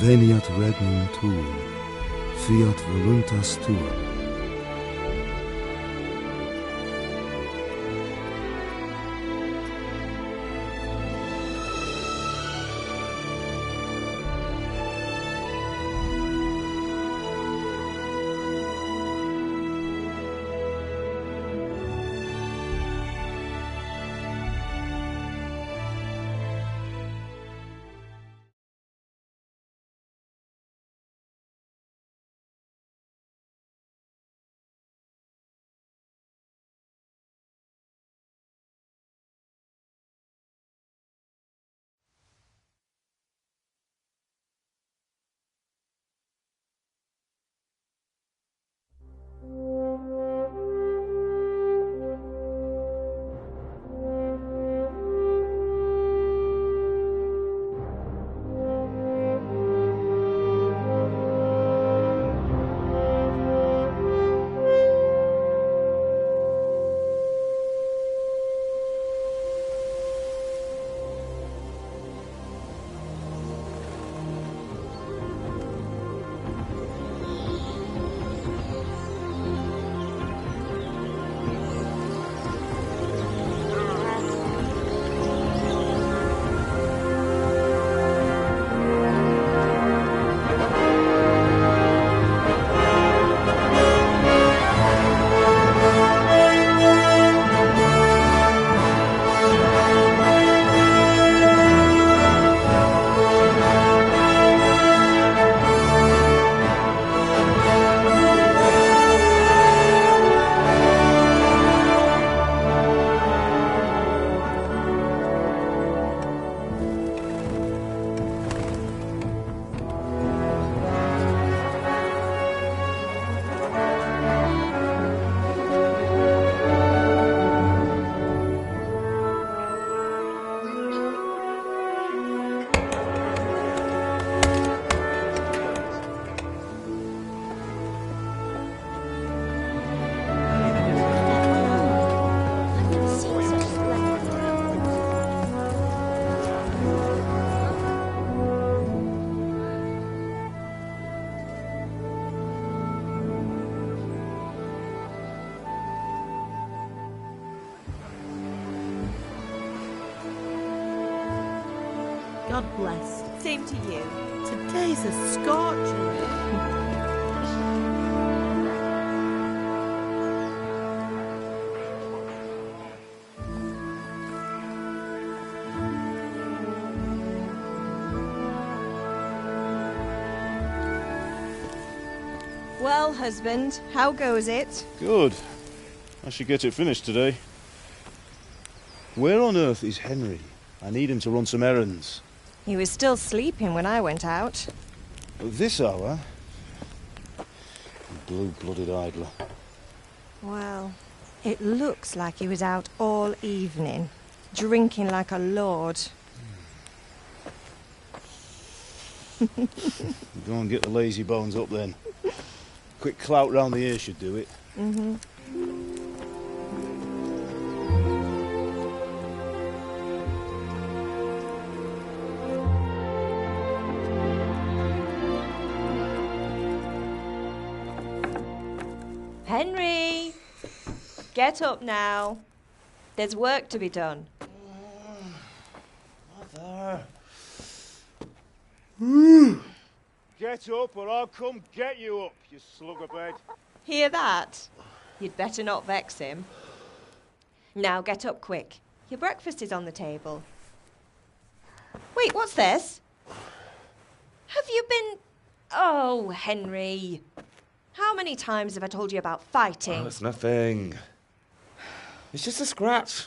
Veniat regnum tuum, fiat voluntas tua. God bless. Same to you. Today's a scorcher. Well, husband, how goes it? Good. I should get it finished today. Where on earth is Henry? I need him to run some errands. He was still sleeping when I went out. At this hour? Blue-blooded idler. Well, it looks like he was out all evening, drinking like a lord. Go and get the lazy bones up then. Quick clout round the ear should do it. Mm-hmm. Henry! Get up now. There's work to be done. Mother. Get up or I'll come get you up, you slug of bed. Hear that? You'd better not vex him. Now get up quick. Your breakfast is on the table. Wait, what's this? Have you been... Oh, Henry. How many times have I told you about fighting? Oh, it's nothing. It's just a scratch.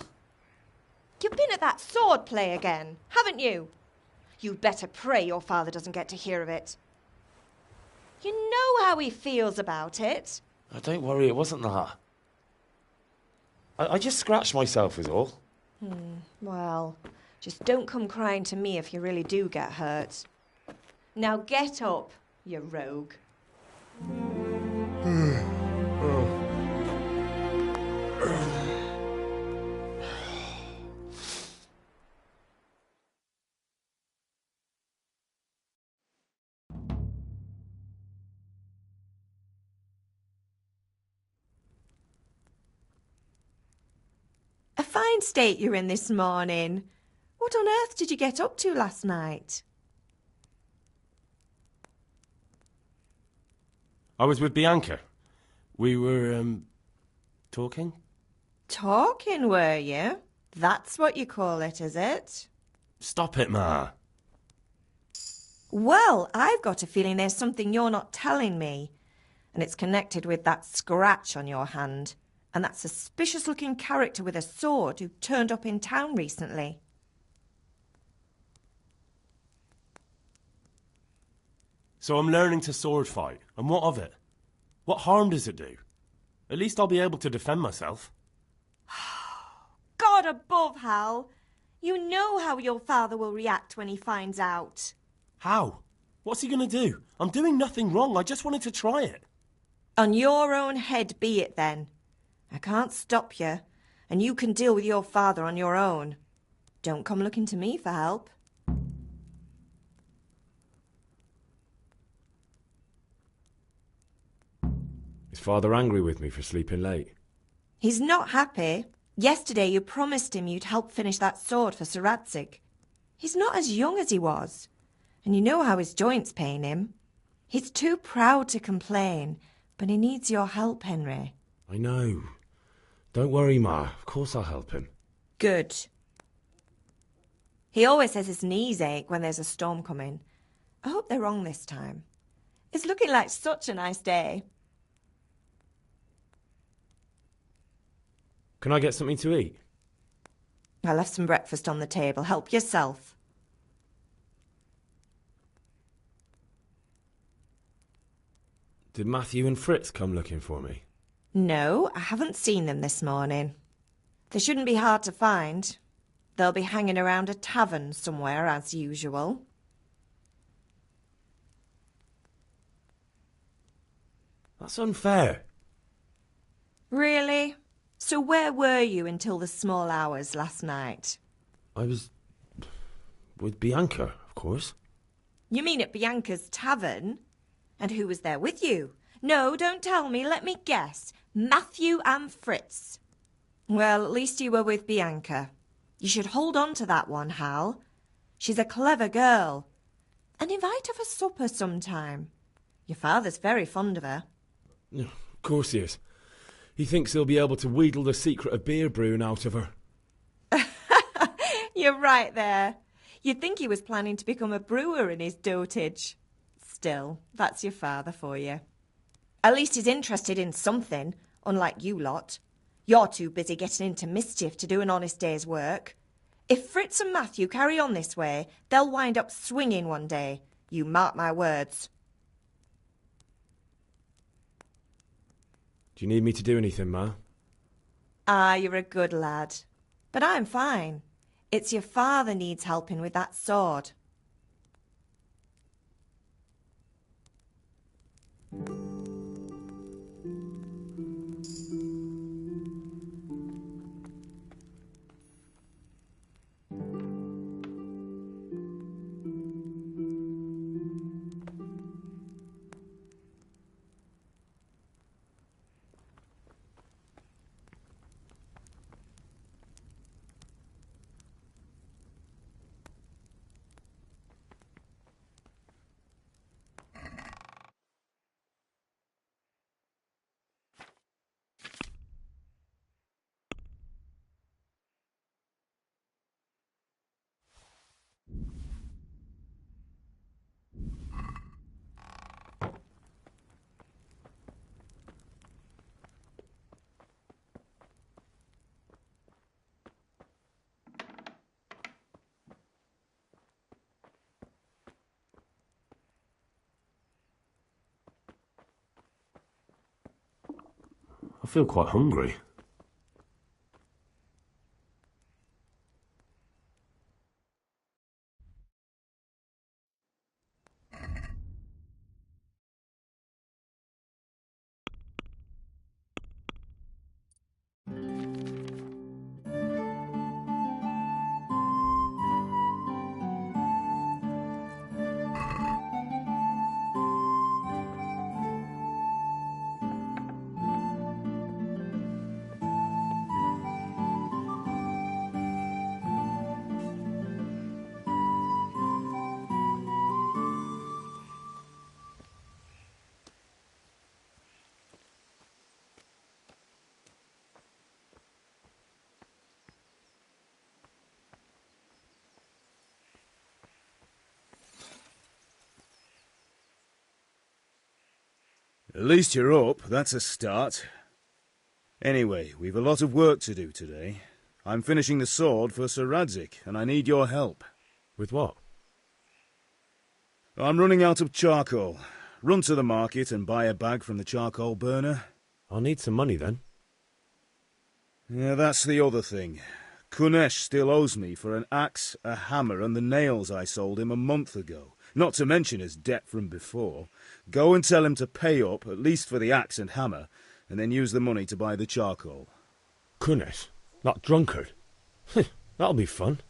You've been at that sword play again, haven't you? You'd better pray your father doesn't get to hear of it. You know how he feels about it. Oh, don't worry, it wasn't that. I just scratched myself is all. Well, just don't come crying to me if you really do get hurt. Now get up, you rogue. fine state you're in this morning. What on earth did you get up to last night? I was with Bianca. We were, talking? Talking, were you? That's what you call it, is it? Stop it, Ma. Well, I've got a feeling there's something you're not telling me. And it's connected with that scratch on your hand. And that suspicious-looking character with a sword who turned up in town recently. So I'm learning to sword fight, and what of it? What harm does it do? At least I'll be able to defend myself. God above, Hal! You know how your father will react when he finds out. How? What's he going to do? I'm doing nothing wrong. I just wanted to try it. On your own head be it, then. I can't stop you, and you can deal with your father on your own. Don't come looking to me for help. Is Father angry with me for sleeping late? He's not happy. Yesterday you promised him you'd help finish that sword for Sir Radzig. He's not as young as he was, and you know how his joints pain him. He's too proud to complain, but he needs your help, Henry. I know. Don't worry, Ma. Of course I'll help him. Good. He always says his knees ache when there's a storm coming. I hope they're wrong this time. It's looking like such a nice day. Can I get something to eat? I left some breakfast on the table. Help yourself. Did Matthew and Fritz come looking for me? No, I haven't seen them this morning. They shouldn't be hard to find. They'll be hanging around a tavern somewhere, as usual. That's unfair. Really? So where were you until the small hours last night? I was with Bianca, of course. You mean at Bianca's tavern? And who was there with you? No, don't tell me. Let me guess. Matthew and Fritz. Well, at least you were with Bianca. You should hold on to that one, Hal. She's a clever girl. And invite her for supper sometime. Your father's very fond of her. Of course he is. He thinks he'll be able to wheedle the secret of beer brewing out of her. You're right there. You'd think he was planning to become a brewer in his dotage. Still, that's your father for you. At least he's interested in something, unlike you lot. You're too busy getting into mischief to do an honest day's work. If Fritz and Matthew carry on this way, they'll wind up swinging one day. You mark my words. Do you need me to do anything, Ma? Ah, you're a good lad. But I'm fine. It's your father needs helping with that sword. I feel quite hungry. At least you're up, that's a start. Anyway, we've a lot of work to do today. I'm finishing the sword for Sir Radzig, and I need your help. With what? I'm running out of charcoal. Run to the market and buy a bag from the charcoal burner. I'll need some money then. Yeah, that's the other thing. Kunesh still owes me for an axe, a hammer, and the nails I sold him a month ago. Not to mention his debt from before. Go and tell him to pay up, at least for the axe and hammer, and then use the money to buy the charcoal. Kunesh? That drunkard? That'll be fun.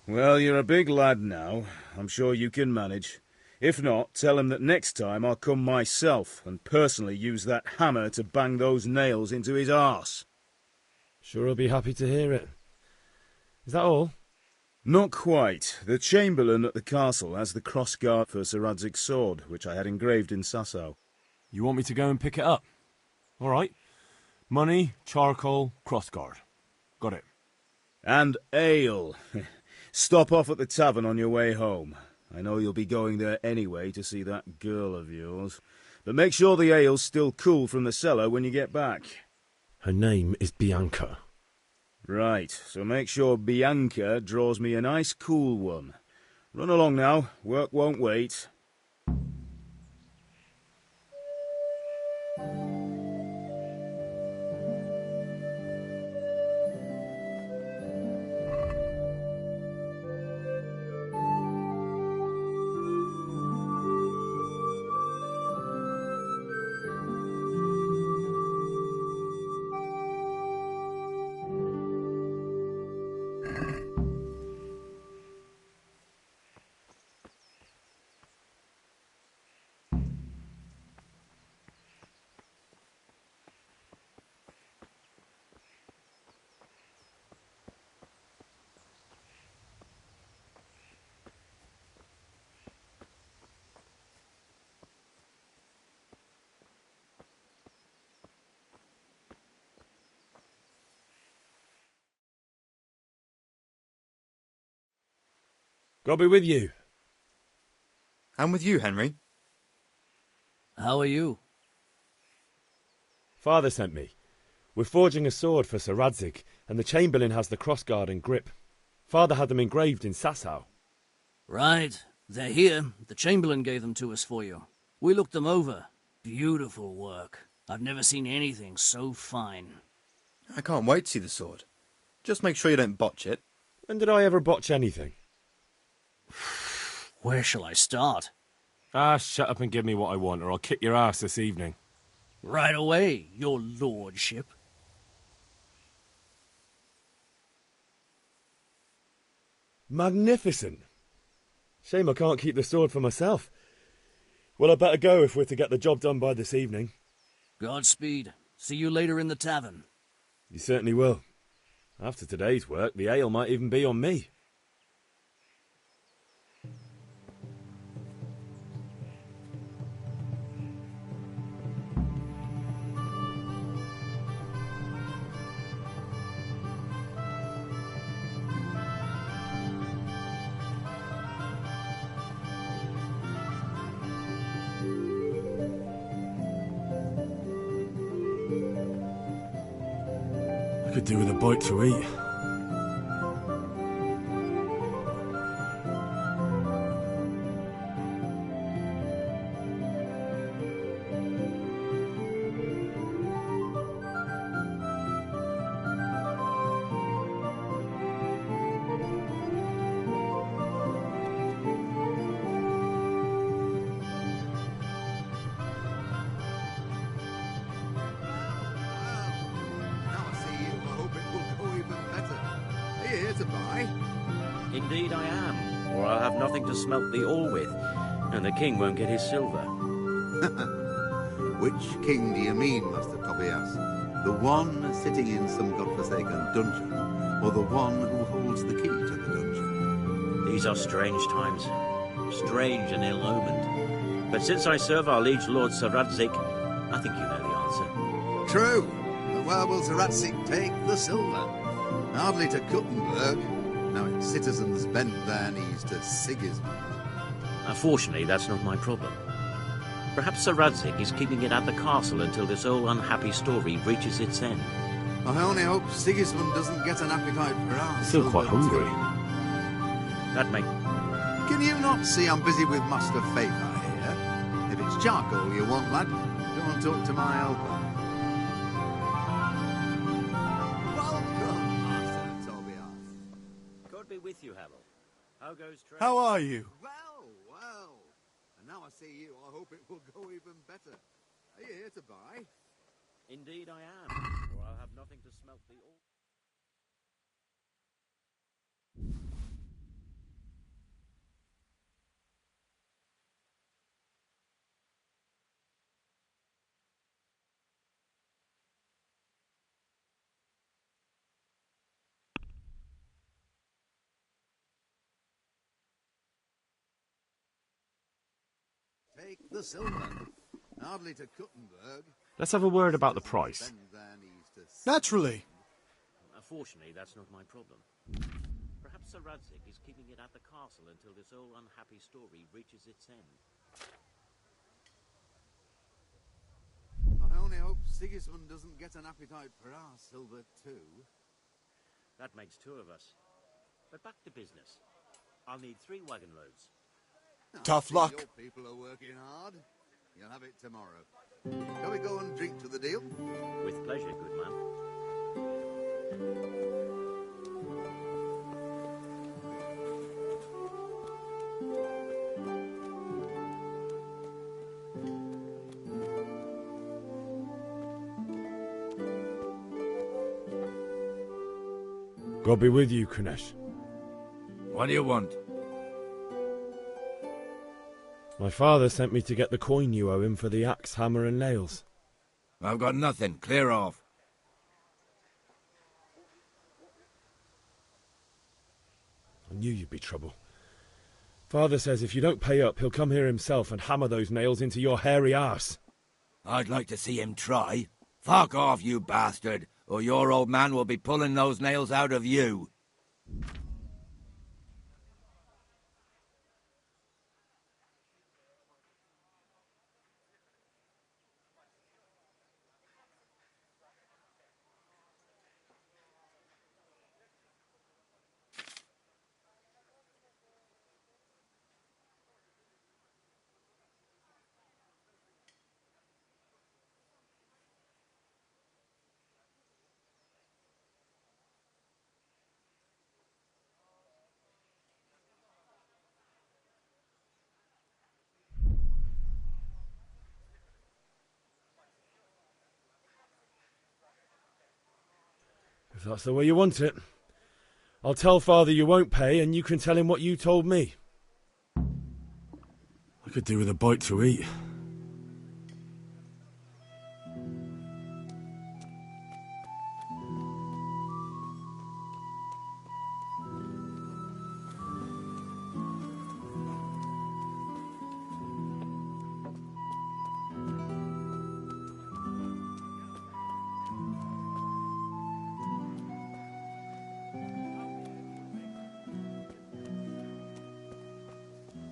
Well, you're a big lad now. I'm sure you can manage. If not, tell him that next time I'll come myself and personally use that hammer to bang those nails into his arse. Sure he'll be happy to hear it. Is that all? Not quite. The Chamberlain at the castle has the crossguard for Sir Radzig's sword, which I had engraved in Sasau. You want me to go and pick it up? All right. Money, charcoal, crossguard. Got it. And ale. Stop off at the tavern on your way home. I know you'll be going there anyway to see that girl of yours. But make sure the ale's still cool from the cellar when you get back. Her name is Bianca. Right, so make sure Bianca draws me a nice cool one. Run along now, work won't wait. God be with you. And with you, Henry. How are you? Father sent me. We're forging a sword for Sir Radzig, and the Chamberlain has the crossguard and grip. Father had them engraved in Sasau. Right. They're here. The Chamberlain gave them to us for you. We looked them over. Beautiful work. I've never seen anything so fine. I can't wait to see the sword. Just make sure you don't botch it. When did I ever botch anything? Where shall I start? Shut up and give me what I want, or I'll kick your ass this evening. Right away, your lordship. Magnificent. Shame I can't keep the sword for myself. Well, I better go if we're to get the job done by this evening. Godspeed. See you later in the tavern. You certainly will. After today's work, the ale might even be on me. I could do with a bite to eat. Indeed I am, or I'll have nothing to smelt the ore with, and the king won't get his silver. Which king do you mean, Master Tobias? The one sitting in some godforsaken dungeon, or the one who holds the key to the dungeon? These are strange times, strange and ill-omened. But since I serve our liege lord Sir Radzig, I think you know the answer. True. But where will Sir Radzig take the silver? Hardly to Kuttenberg. Now its citizens bend their knees to Sigismund. Unfortunately, that's not my problem. Perhaps Sir Radzig is keeping it at the castle until this whole unhappy story reaches its end. I only hope Sigismund doesn't get an appetite for ours. Still quite hungry. That may... Can you not see I'm busy with Master Faithar here? If it's charcoal you want, lad, go and talk to my helper. Welcome, Master Tobias. God be with you, Havel. How goes trade? How are you? Well. And now I see you, I hope it will go even better. Are you here to buy? Indeed I am, or I'll have nothing to smelt the ore. Take the silver. Hardly to Kuttenberg. Let's have a word about the price. Naturally. Unfortunately, that's not my problem. Perhaps Sir Radzig is keeping it at the castle until this whole unhappy story reaches its end. I only hope Sigismund doesn't get an appetite for our silver too. That makes 2 of us. But back to business. I'll need 3 wagon loads. Tough luck. Your people are working hard. You'll have it tomorrow. Shall we go and drink to the deal? With pleasure, good man. God be with you, Kunesh. What do you want? My father sent me to get the coin you owe him for the axe, hammer and nails. I've got nothing. Clear off. I knew you'd be trouble. Father says if you don't pay up, he'll come here himself and hammer those nails into your hairy arse. I'd like to see him try. Fuck off, you bastard, or your old man will be pulling those nails out of you. If that's the way you want it, I'll tell Father you won't pay and you can tell him what you told me. I could do with a bite to eat.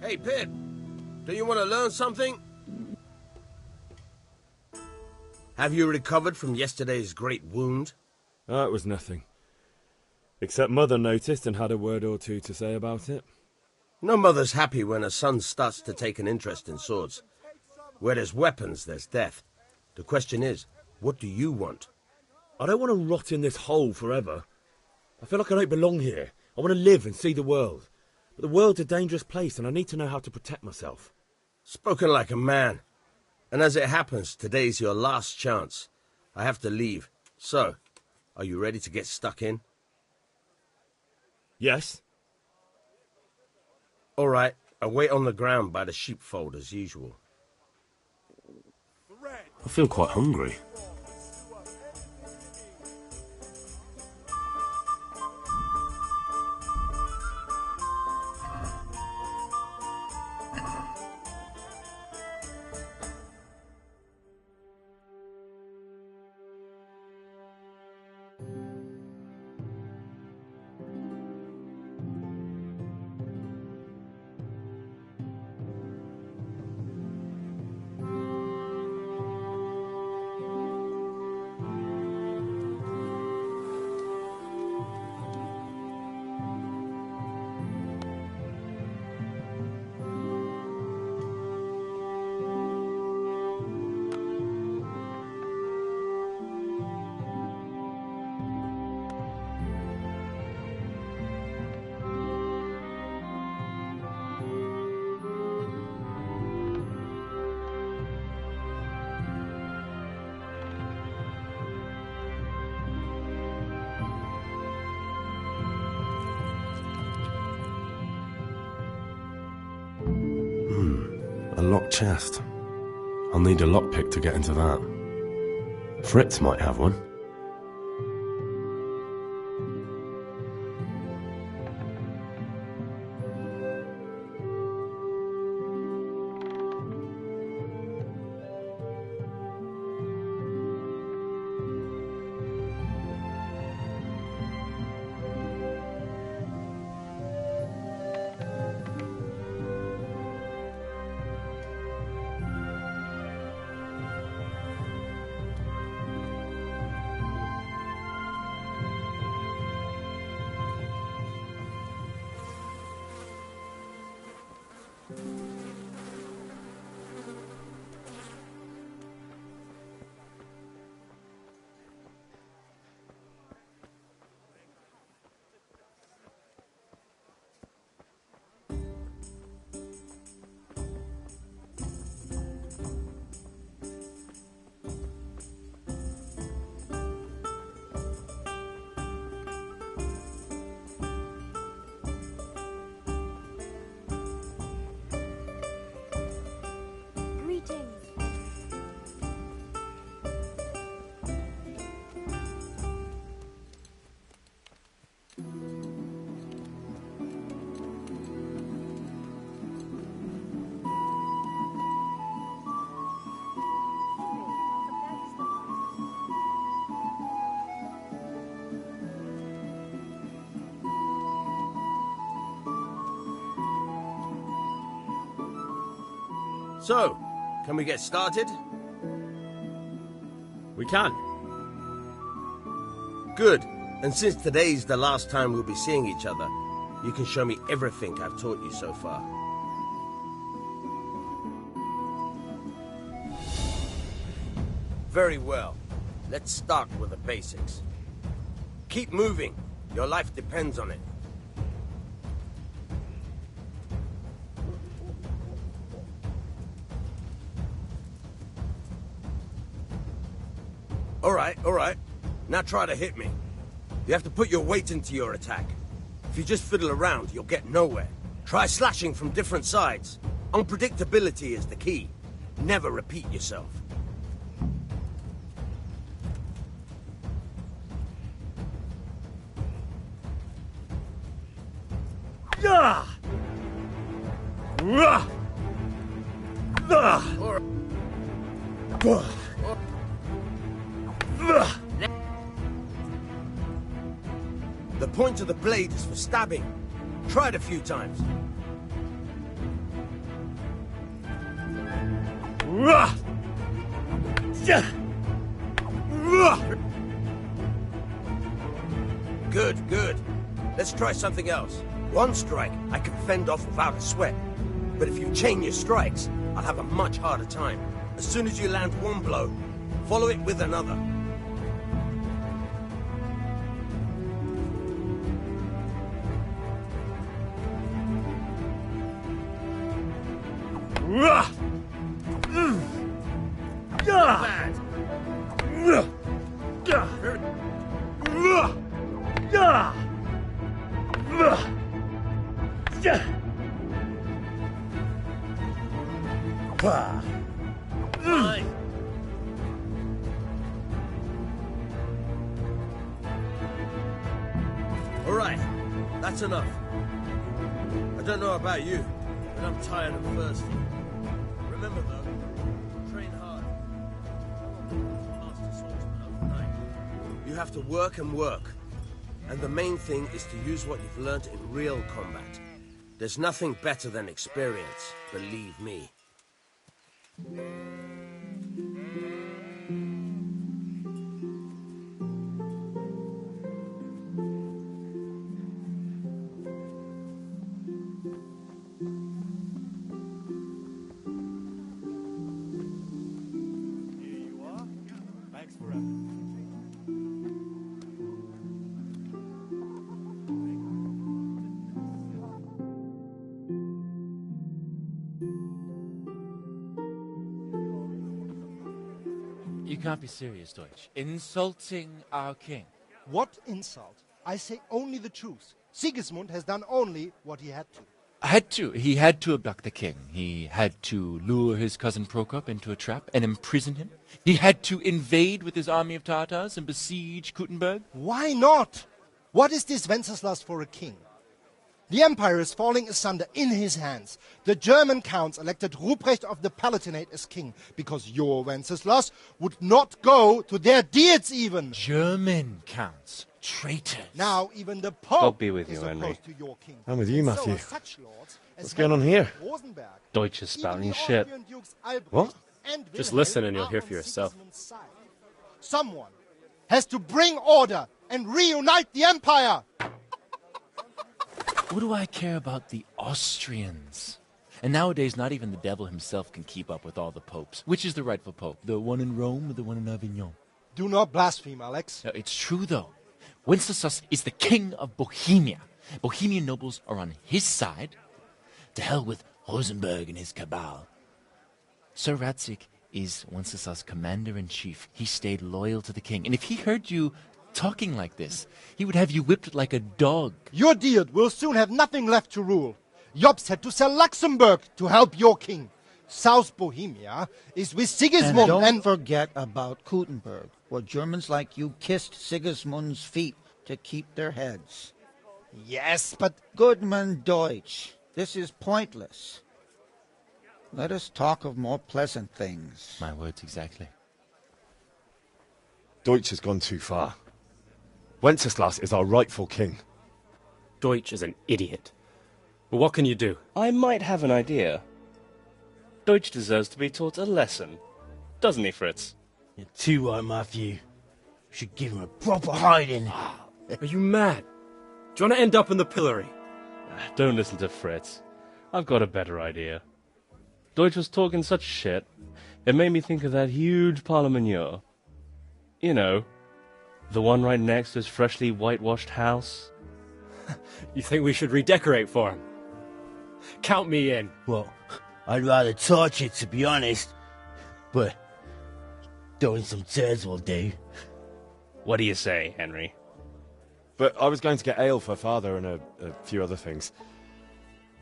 Hey, Pip, do you want to learn something? Have you recovered from yesterday's great wound? It was nothing. Except Mother noticed and had a word or two to say about it. No mother's happy when her son starts to take an interest in swords. Where there's weapons, there's death. The question is, what do you want? I don't want to rot in this hole forever. I feel like I don't belong here. I want to live and see the world. But the world's a dangerous place and I need to know how to protect myself. Spoken like a man. And as it happens, today's your last chance. I have to leave. So, are you ready to get stuck in? Yes. All right, I'll wait on the ground by the sheepfold as usual. I feel quite hungry. A locked chest. I'll need a lockpick to get into that. Fritz might have one. So, can we get started? We can. Good. And since today's the last time we'll be seeing each other, you can show me everything I've taught you so far. Very well. Let's start with the basics. Keep moving. Your life depends on it. All right. Now try to hit me. You have to put your weight into your attack. If you just fiddle around, you'll get nowhere. Try slashing from different sides. Unpredictability is the key. Never repeat yourself. The point of the blade is for stabbing. Try it a few times. Good. Let's try something else. One strike I can fend off without a sweat. But if you chain your strikes, I'll have a much harder time. As soon as you land one blow, follow it with another. All right, that's enough. I don't know about you, but I'm tired and thirsty. Remember though, train hard. Master swordsman overnight. You have to work and work. And the main thing is to use what you've learned in real combat. There's nothing better than experience, believe me. You can't be serious, Deutsch. Insulting our king. What insult? I say only the truth. Sigismund has done only what he had to. He had to abduct the king. He had to lure his cousin Prokop into a trap and imprison him. He had to invade with his army of Tatars and besiege Kuttenberg. Why not? What is this Wenceslas for a king? The empire is falling asunder in his hands. The German counts elected Ruprecht of the Palatinate as king because your Wenceslas would not go to their deeds even. German counts. Traitors. Now even the Pope God be with you, is Henry. opposed to your king. I'm with you, And Matthew. so are such lords as What's going on here? Rosenberg. Deutsch is spouting shit. What? Just listen and you'll hear for yourself. Someone has to bring order and reunite the empire. What do I care about the Austrians? And nowadays, not even the devil himself can keep up with all the popes. Which is the rightful pope? The one in Rome or the one in Avignon? Do not blaspheme, Alex. No, it's true, though. Wenceslas is the king of Bohemia. Bohemian nobles are on his side. To hell with Rosenberg and his cabal. Sir Radzig is Wenceslas' commander-in-chief. He stayed loyal to the king. And if he heard you talking like this, he would have you whipped like a dog. Your Diet will soon have nothing left to rule. Jobst had to sell Luxembourg to help your king. South Bohemia is with Sigismund And don't forget about Kuttenberg, where Germans like you kissed Sigismund's feet to keep their heads. Yes, but... Goodman Deutsch, this is pointless. Let us talk of more pleasant things. My words exactly. Deutsch has gone too far. Wenceslas is our rightful king. Deutsch is an idiot. But what can you do? I might have an idea. Deutsch deserves to be taught a lesson. Doesn't he, Fritz? You're too right, Matthew. We should give him a proper hiding. Are you mad? Do you want to end up in the pillory? Don't listen to Fritz. I've got a better idea. Deutsch was talking such shit, it made me think of that huge parliament. You know, the one right next to his freshly whitewashed house. You think we should redecorate for him? Count me in. Well, I'd rather torch it, to be honest. But throwing some turds will do. What do you say, Henry? But I was going to get ale for father and a few other things.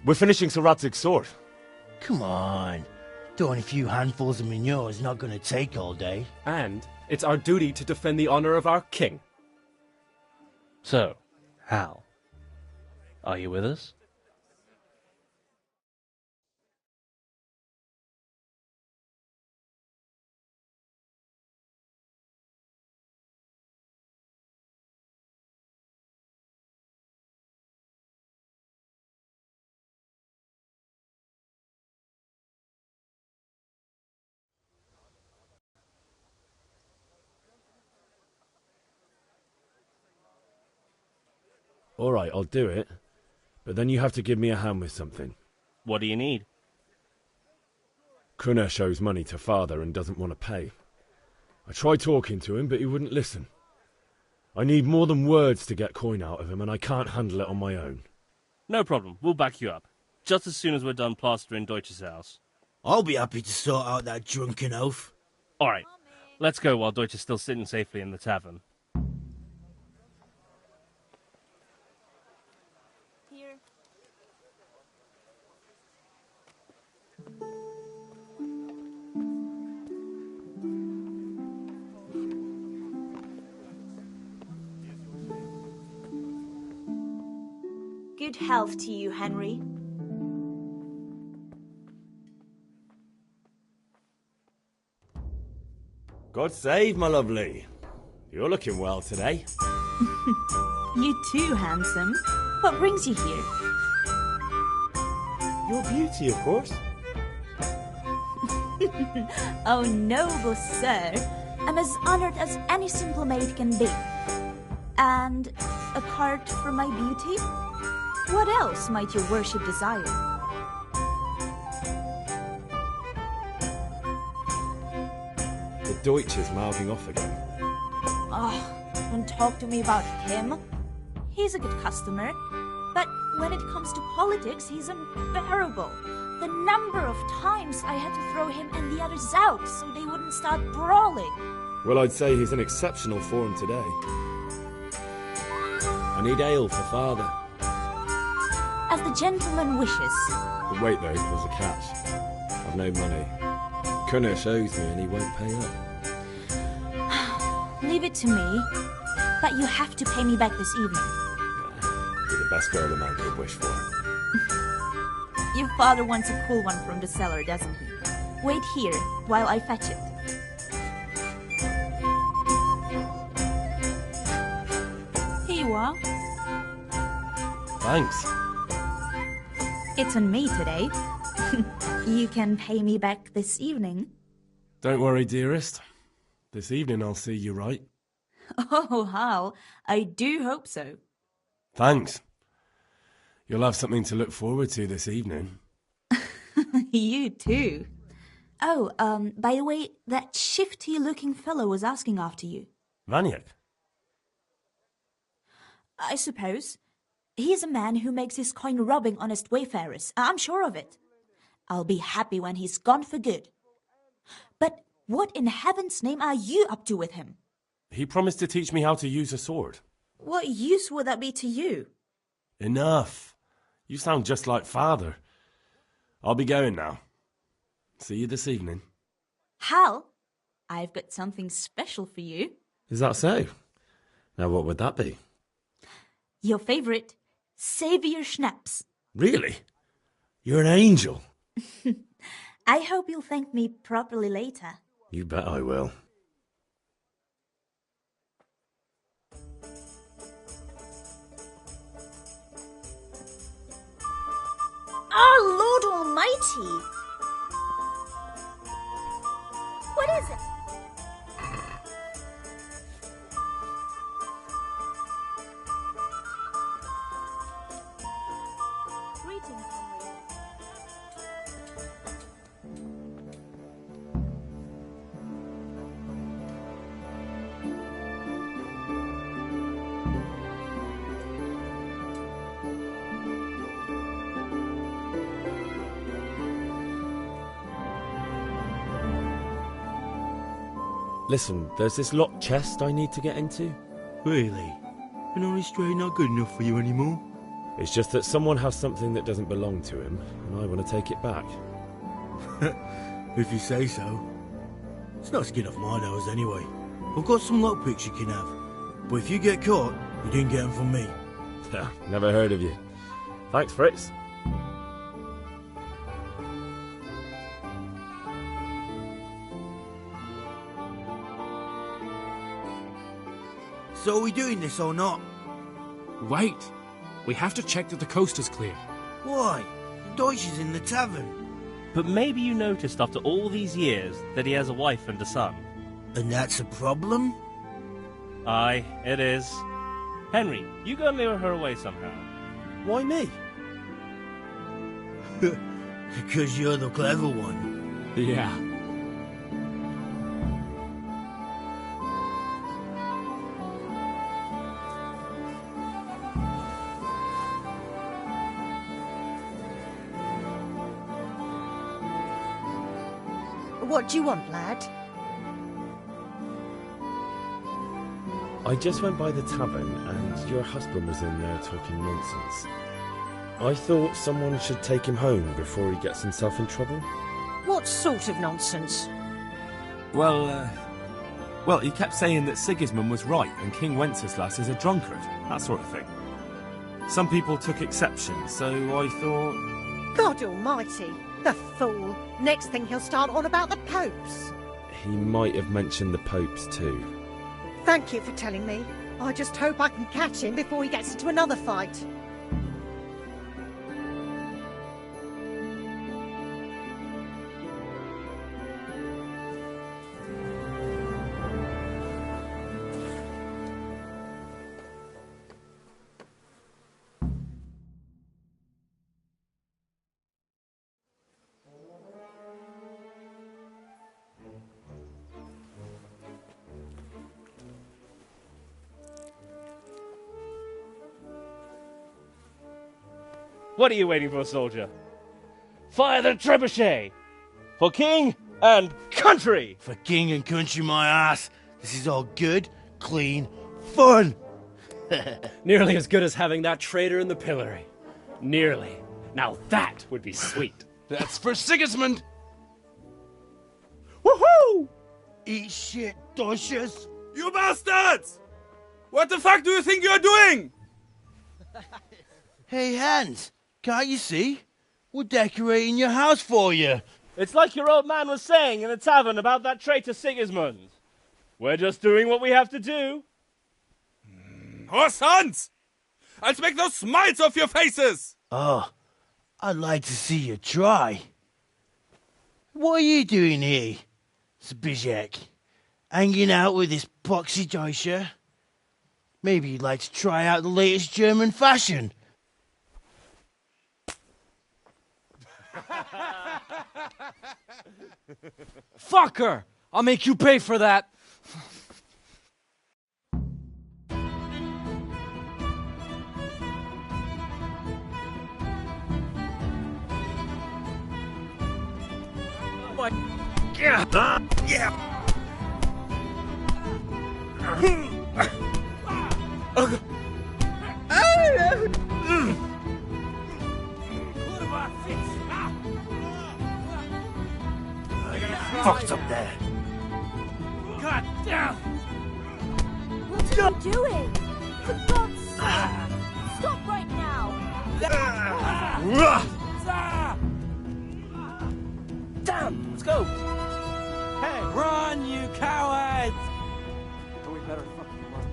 We're finishing Sir Radzig's sword. Come on. Throwing a few handfuls of manure is not going to take all day. And it's our duty to defend the honor of our king. So, Hal, are you with us? All right, I'll do it. But then you have to give me a hand with something. What do you need? Kunesh owes money to father and doesn't want to pay. I tried talking to him, but he wouldn't listen. I need more than words to get coin out of him, and I can't handle it on my own. No problem. We'll back you up. Just as soon as we're done plastering Deutsch's house. I'll be happy to sort out that drunken oaf. All right. Let's go while Deutsch is still sitting safely in the tavern. Good health to you, Henry. God save, my lovely. You're looking well today. You too, handsome. What brings you here? Your beauty, of course. Oh, noble sir. I'm as honored as any simple maid can be. And a card for my beauty? What else might your worship desire? The Deutsch is mouthing off again. Oh, don't talk to me about him. He's a good customer, but when it comes to politics, he's unbearable. The number of times I had to throw him and the others out so they wouldn't start brawling. Well, I'd say he's in exceptional form today. I need ale for father. As the gentleman wishes. But wait though, there's a catch. I've no money. Kunesh owes me and he won't pay up. Leave it to me. But you have to pay me back this evening. You're the best girl a man could wish for. Your father wants a cool one from the cellar, doesn't he? Wait here while I fetch it. Here you are. Thanks. It's on me today. You can pay me back this evening. Don't worry, dearest. This evening I'll see you right. Oh, Hal, I do hope so. Thanks. You'll have something to look forward to this evening. You too. Oh, by the way, that shifty-looking fellow was asking after you. Vaniak? I suppose. He's a man who makes his coin robbing honest wayfarers. I'm sure of it. I'll be happy when he's gone for good. But what in heaven's name are you up to with him? He promised to teach me how to use a sword. What use would that be to you? Enough. You sound just like father. I'll be going now. See you this evening. Hal, I've got something special for you. Is that so? Now what would that be? Your favourite, Saviour Schnapps. Really? You're an angel. I hope you'll thank me properly later. You bet I will. Oh, Lord Almighty! What is it? Greetings, Henry. Listen, there's this locked chest I need to get into. Really? An honest trade not good enough for you anymore? It's just that someone has something that doesn't belong to him, and I want to take it back. If you say so. It's not skin off my nose anyway. I've got some lockpicks you can have. But if you get caught, you didn't get them from me. Never heard of you. Thanks, Fritz. So are we doing this or not? Wait. We have to check that the coast is clear. Why? Deutsch is in the tavern. But maybe you noticed after all these years that he has a wife and a son. And that's a problem? Aye, it is. Henry, you go and lure her away somehow. Why me? Because you're the clever one. Yeah. What do you want, lad? I just went by the tavern and your husband was in there talking nonsense. I thought someone should take him home before he gets himself in trouble. What sort of nonsense? Well, he kept saying that Sigismund was right and King Wenceslas is a drunkard, that sort of thing. Some people took exception, so I thought... God almighty, the fool. Next thing he'll start on about the popes. He might have mentioned the popes too. Thank you for telling me. I just hope I can catch him before he gets into another fight. What are you waiting for, soldier? Fire the trebuchet! For king and country! For king and country, my ass. This is all good, clean fun. Nearly as good as having that traitor in the pillory. Nearly. Now that would be sweet. That's for Sigismund! Woohoo! Eat shit, Docious! You bastards! What the fuck do you think you're doing? Hey, Hans, can't you see? We're decorating your house for you. It's like your old man was saying in the tavern about that traitor Sigismund. We're just doing what we have to do. Horse Hans! I'll make those smiles off your faces! Oh, I'd like to see you try. What are you doing here, Zbyszek? Hanging out with this poxy Deutscher? Maybe you'd like to try out the latest German fashion. Fucker! I'll make you pay for that. My God! Yeah! Fucked up there. God damn! What are you doing? For God's sake! Stop right now! Damn! Let's go! Hey! Run, you cowards! But we better fucking run.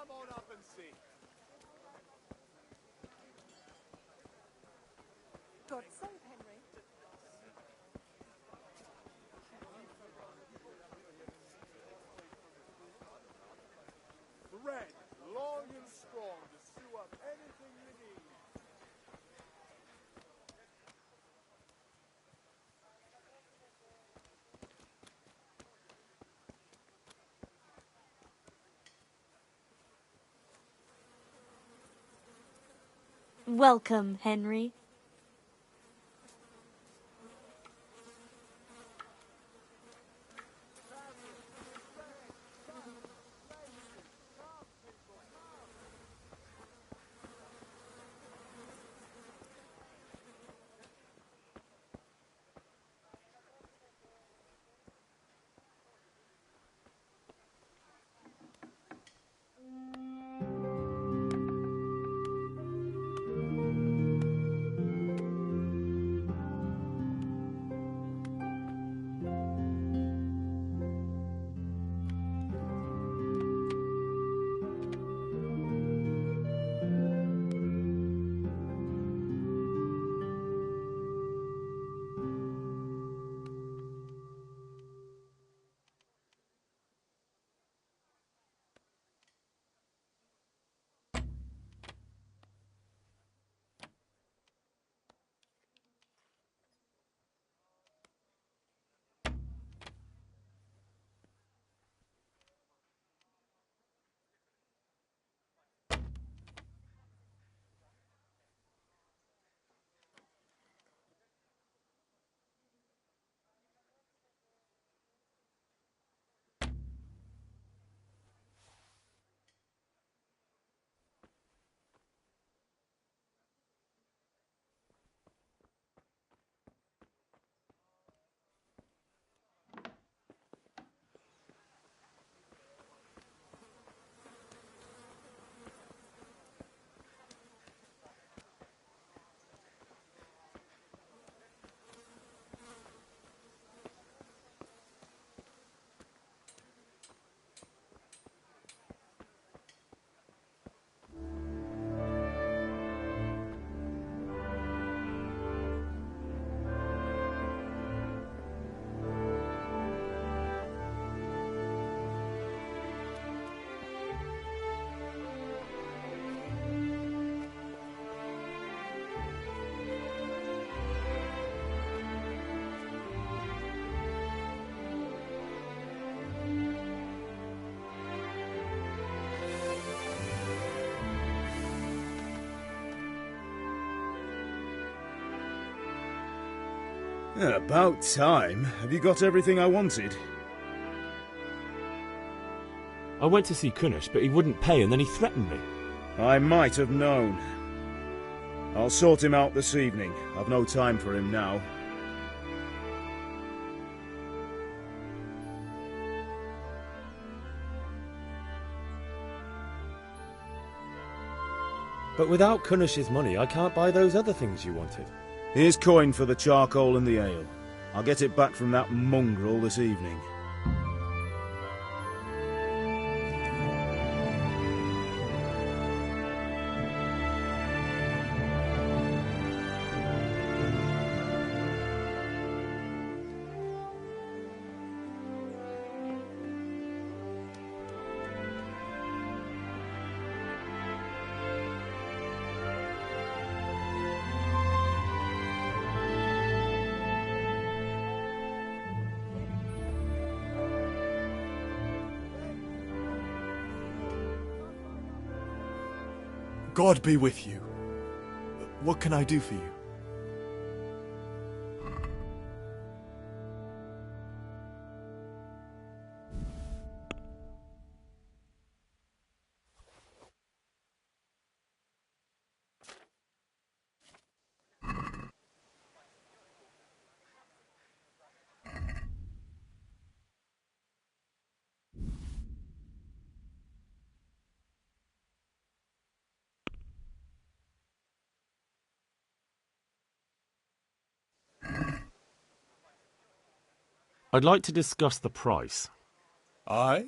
Come on up and see. God save Henry. Thread, long and strong to sew up anything you need. Welcome, Henry. About time. Have you got everything I wanted? I went to see Kunesh, but he wouldn't pay, and then he threatened me. I might have known. I'll sort him out this evening. I've no time for him now. But without Kunesh's money, I can't buy those other things you wanted. Here's coin for the charcoal and the ale. I'll get it back from that mongrel this evening. God be with you. What can I do for you? I'd like to discuss the price. Aye?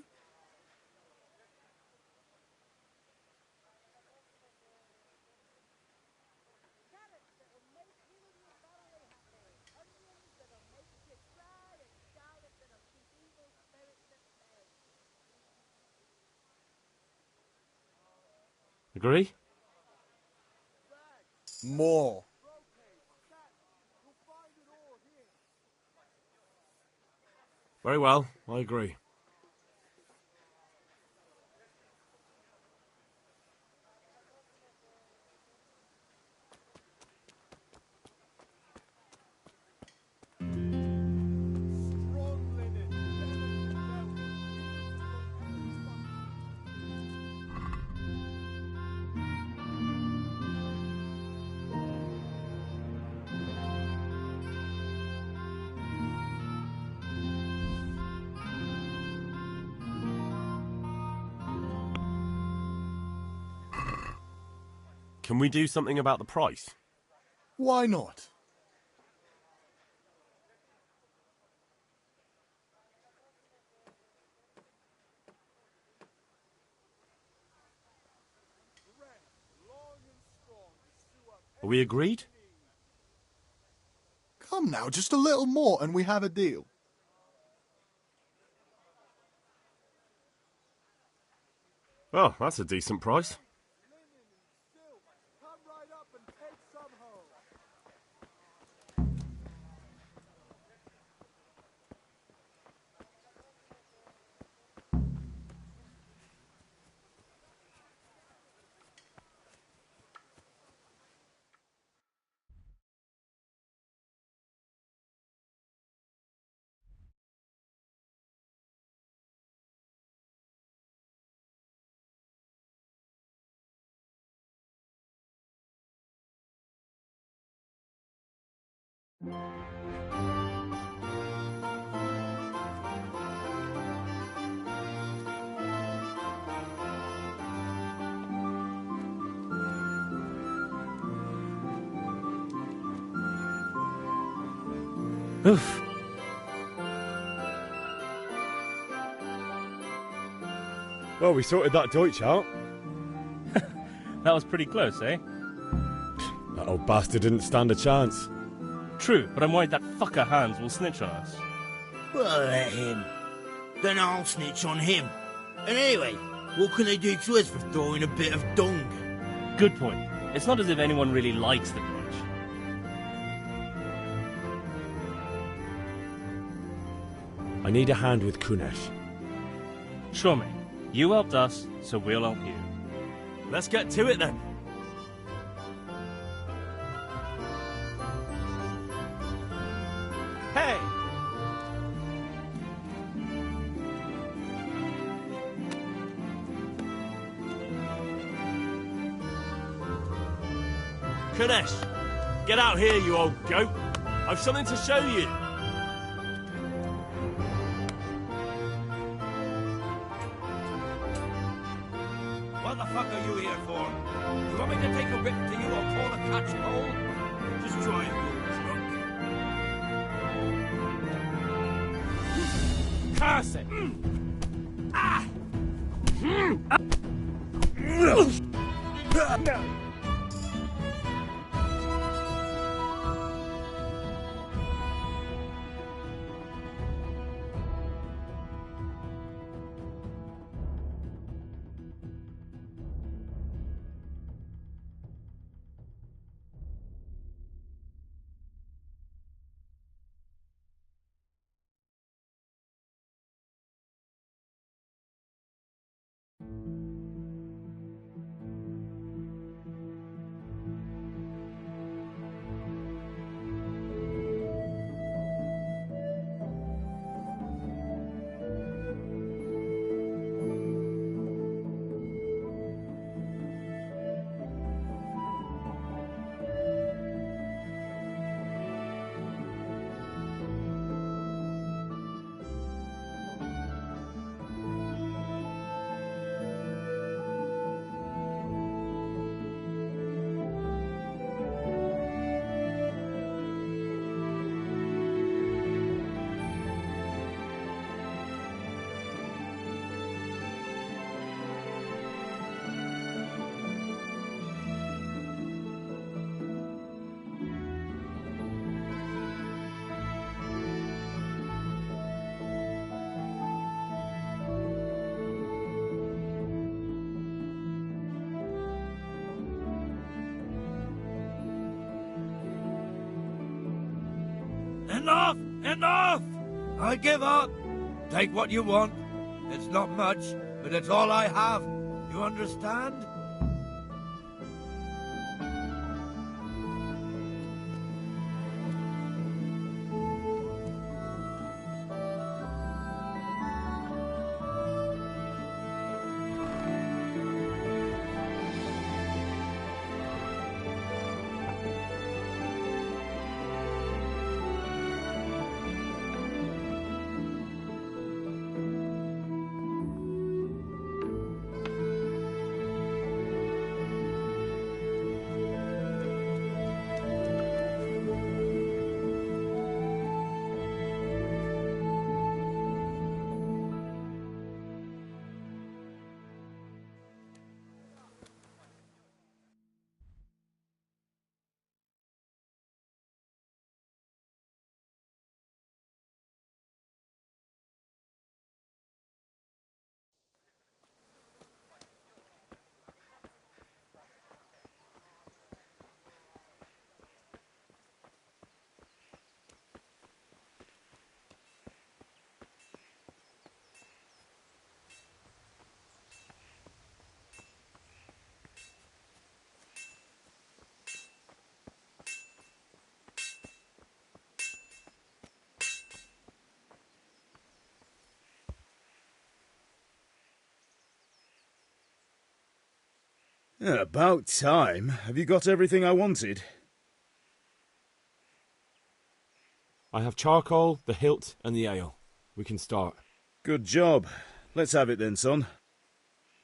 Agree? More. Very well, I agree. Can we do something about the price? Why not? Are we agreed? Come now, just a little more and we have a deal. Oh, that's a decent price. Oof. Well, we sorted that Deutsch out. That was pretty close, eh? That old bastard didn't stand a chance. True, but I'm worried that fucker Hans will snitch on us. Well, let him. Then I'll snitch on him. And anyway, what can they do to us for throwing a bit of dung? Good point. It's not as if anyone really likes the Deutsch. I need a hand with Kunesh. Sure, mate. You helped us, so we'll help you. Let's get to it then. Kunesh, get out here, you old goat. I've something to show you. What the fuck are you here for? You want me to take a rip to you or call a catch pole? Just try it, you drunk. Curse it! Ah! Enough! Enough! I give up. Take what you want. It's not much, but it's all I have. You understand? Yeah, about time. Have you got everything I wanted? I have charcoal, the hilt, and the ale. We can start. Good job. Let's have it then, son.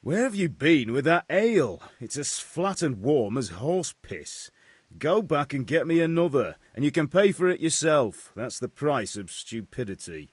Where have you been with that ale? It's as flat and warm as horse piss. Go back and get me another, and you can pay for it yourself. That's the price of stupidity.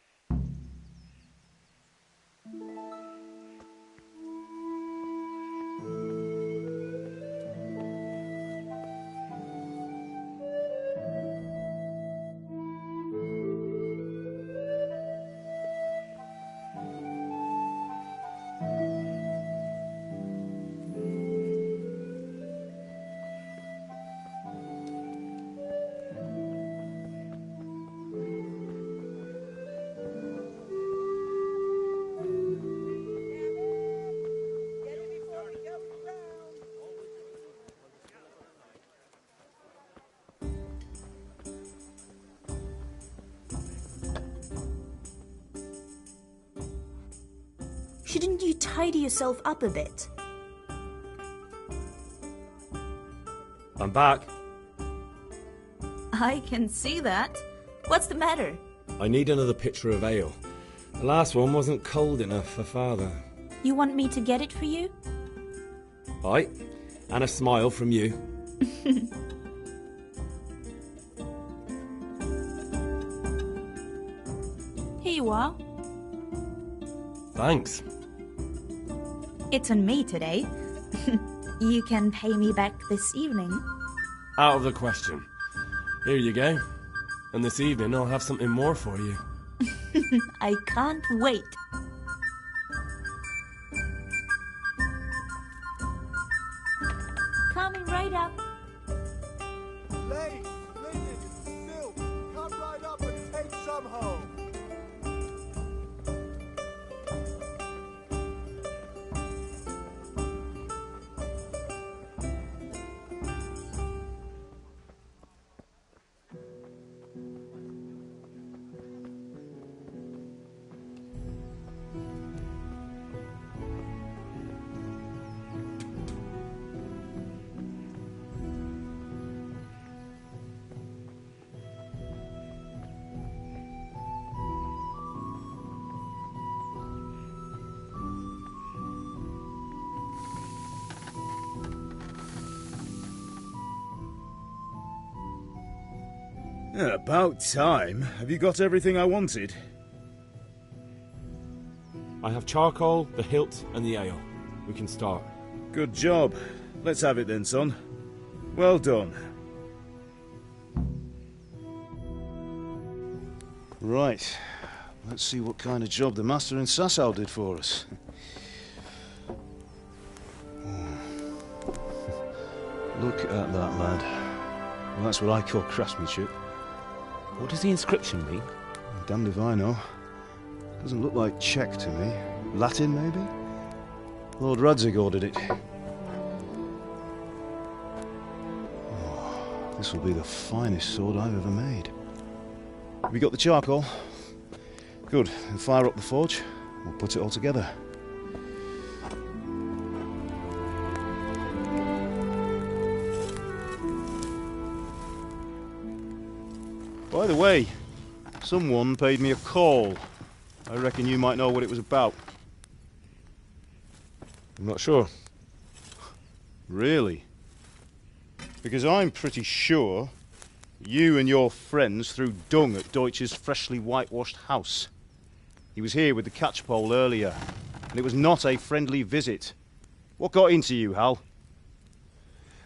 Shouldn't you tidy yourself up a bit? I'm back. I can see that. What's the matter? I need another pitcher of ale. The last one wasn't cold enough for Father. You want me to get it for you? Aye, and a smile from you. Here you are. Thanks. It's on me today. You can pay me back this evening. Out of the question. Here you go. And this evening I'll have something more for you. I can't wait. Coming right up. Lace, linen, silk, come right up and take some home. About time. Have you got everything I wanted? I have charcoal, the hilt, and the ale. We can start. Good job. Let's have it then, son. Well done. Right. Let's see what kind of job the master in Sasau did for us. Look at that, lad. Well, that's what I call craftsmanship. What does the inscription mean? Damned if I know. Doesn't look like Czech to me. Latin, maybe? Lord Radzig ordered it. Oh, this will be the finest sword I've ever made. Have you got the charcoal? Good. Then fire up the forge. We'll put it all together. By the way, someone paid me a call. I reckon you might know what it was about. I'm not sure. Really? Because I'm pretty sure you and your friends threw dung at Deutsch's freshly whitewashed house. He was here with the catchpole earlier, and it was not a friendly visit. What got into you, Hal?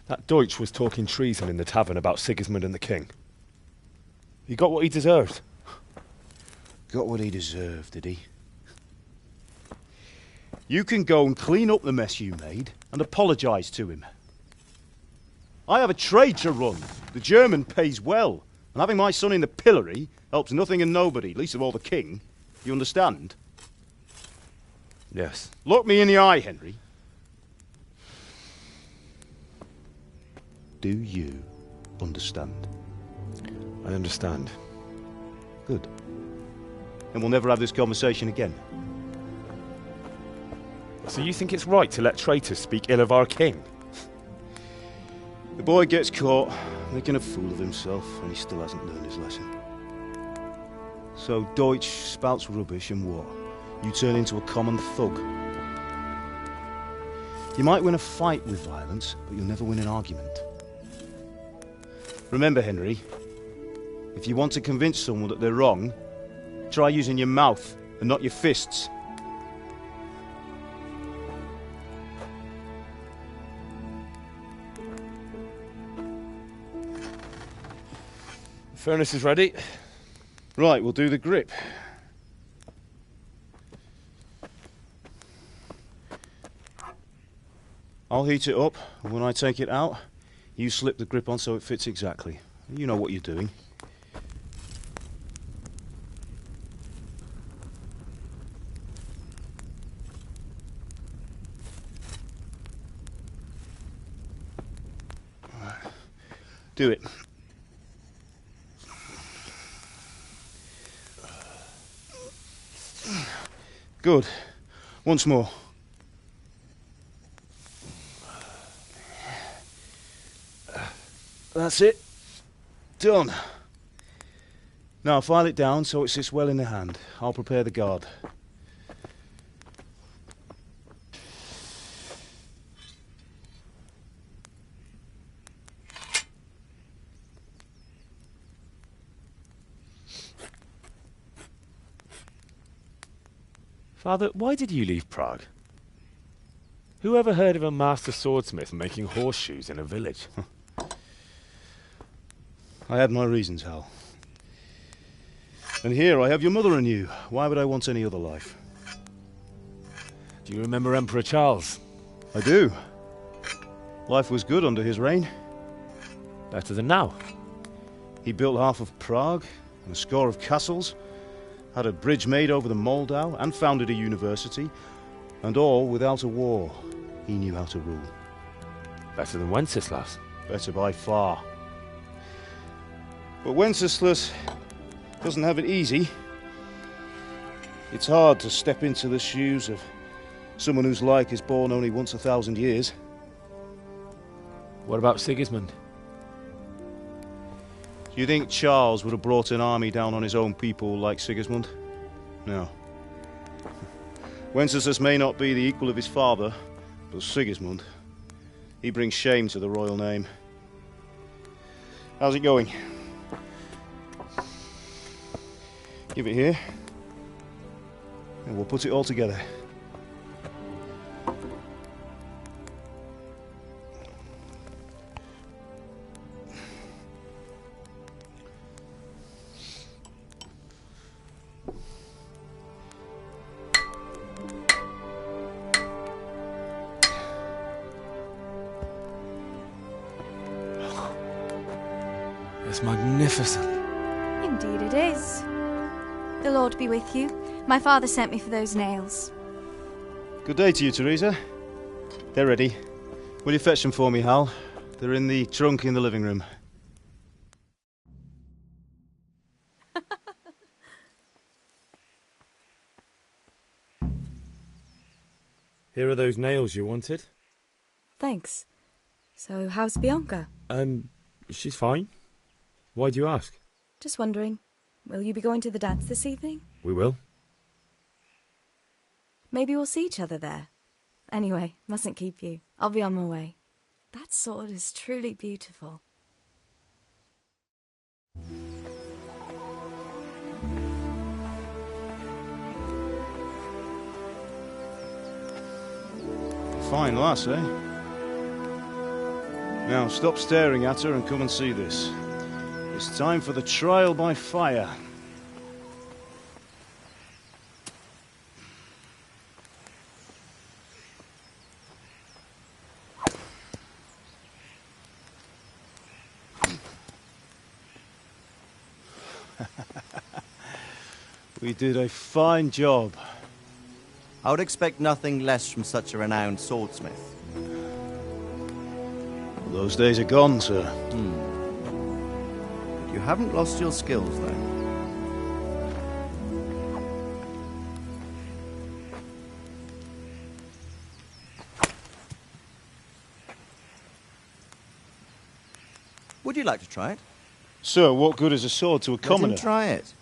That Deutsch was talking treason in the tavern about Sigismund and the king. He got what he deserved. Got what he deserved, did he? You can go and clean up the mess you made and apologise to him. I have a trade to run. The German pays well, and having my son in the pillory helps nothing and nobody, least of all the king. You understand? Yes. Look me in the eye, Henry. Do you understand? I understand. Good. And we'll never have this conversation again. So you think it's right to let traitors speak ill of our king? The boy gets caught making a fool of himself, and he still hasn't learned his lesson. So Deutsch spouts rubbish, and what? You turn into a common thug. You might win a fight with violence, but you'll never win an argument. Remember, Henry, if you want to convince someone that they're wrong, try using your mouth and not your fists. The furnace is ready. Right, we'll do the grip. I'll heat it up, and when I take it out, you slip the grip on so it fits exactly. You know what you're doing. Do it. Good. Once more. That's it. Done. Now file it down so it sits well in the hand. I'll prepare the guard. Father, why did you leave Prague? Who ever heard of a master swordsmith making horseshoes in a village? I had my reasons, Hal. And here I have your mother and you. Why would I want any other life? Do you remember Emperor Charles? I do. Life was good under his reign. Better than now. He built half of Prague and a score of castles, had a bridge made over the Moldau, and founded a university, and all without a war. He knew how to rule. Better than Wenceslas. Better by far. But Wenceslas doesn't have it easy. It's hard to step into the shoes of someone whose like is born only once 1,000 years. What about Sigismund? Do you think Charles would have brought an army down on his own people like Sigismund? No. Wenceslas may not be the equal of his father, but Sigismund, he brings shame to the royal name. How's it going? Give it here, and we'll put it all together. It's magnificent. Indeed it is. The Lord be with you. My father sent me for those nails. Good day to you, Teresa. They're ready. Will you fetch them for me, Hal? They're in the trunk in the living room. Here are those nails you wanted. Thanks. So, how's Bianca? She's fine. Why do you ask? Just wondering. Will you be going to the dance this evening? We will. Maybe we'll see each other there. Anyway, mustn't keep you. I'll be on my way. That sword is truly beautiful. Fine lass, eh? Now stop staring at her and come and see this. It's time for the trial by fire. We did a fine job. I would expect nothing less from such a renowned swordsmith. Those days are gone, sir. You haven't lost your skills, though. Would you like to try it? Sir, what good is a sword to a commoner? Let him try it.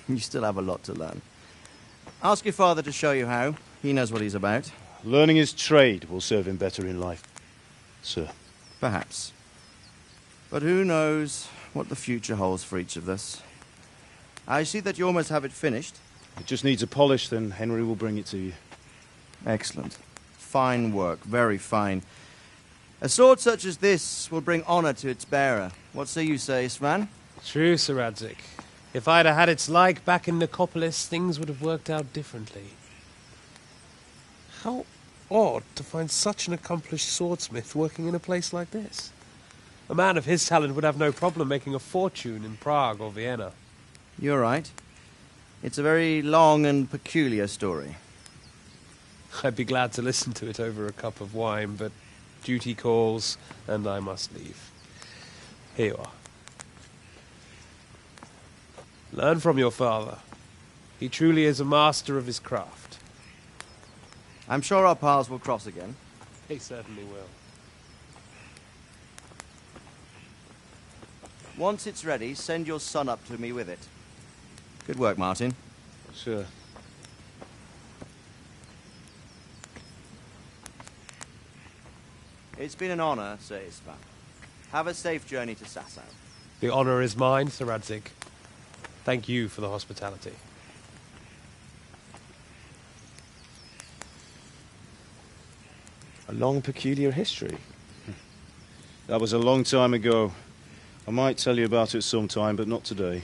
You still have a lot to learn. Ask your father to show you how. He knows what he's about. Learning his trade will serve him better in life, sir. Perhaps. But who knows what the future holds for each of us. I see that you almost have it finished. It just needs a polish, then Henry will bring it to you. Excellent. Fine work, very fine. A sword such as this will bring honor to its bearer. What say you, Svan? True, Sir Radzig. If I'd have had its like back in Nicopolis, things would have worked out differently. How odd to find such an accomplished swordsmith working in a place like this. A man of his talent would have no problem making a fortune in Prague or Vienna. You're right. It's a very long and peculiar story. I'd be glad to listen to it over a cup of wine, but duty calls, and I must leave. Here you are. Learn from your father. He truly is a master of his craft. I'm sure our paths will cross again. He certainly will. Once it's ready, send your son up to me with it. Good work, Martin. Sure. It's been an honor, Sir Istvan. Have a safe journey to Sasau. The honor is mine, Sir Radzig. Thank you for the hospitality. A long, peculiar history. That was a long time ago. I might tell you about it sometime, but not today.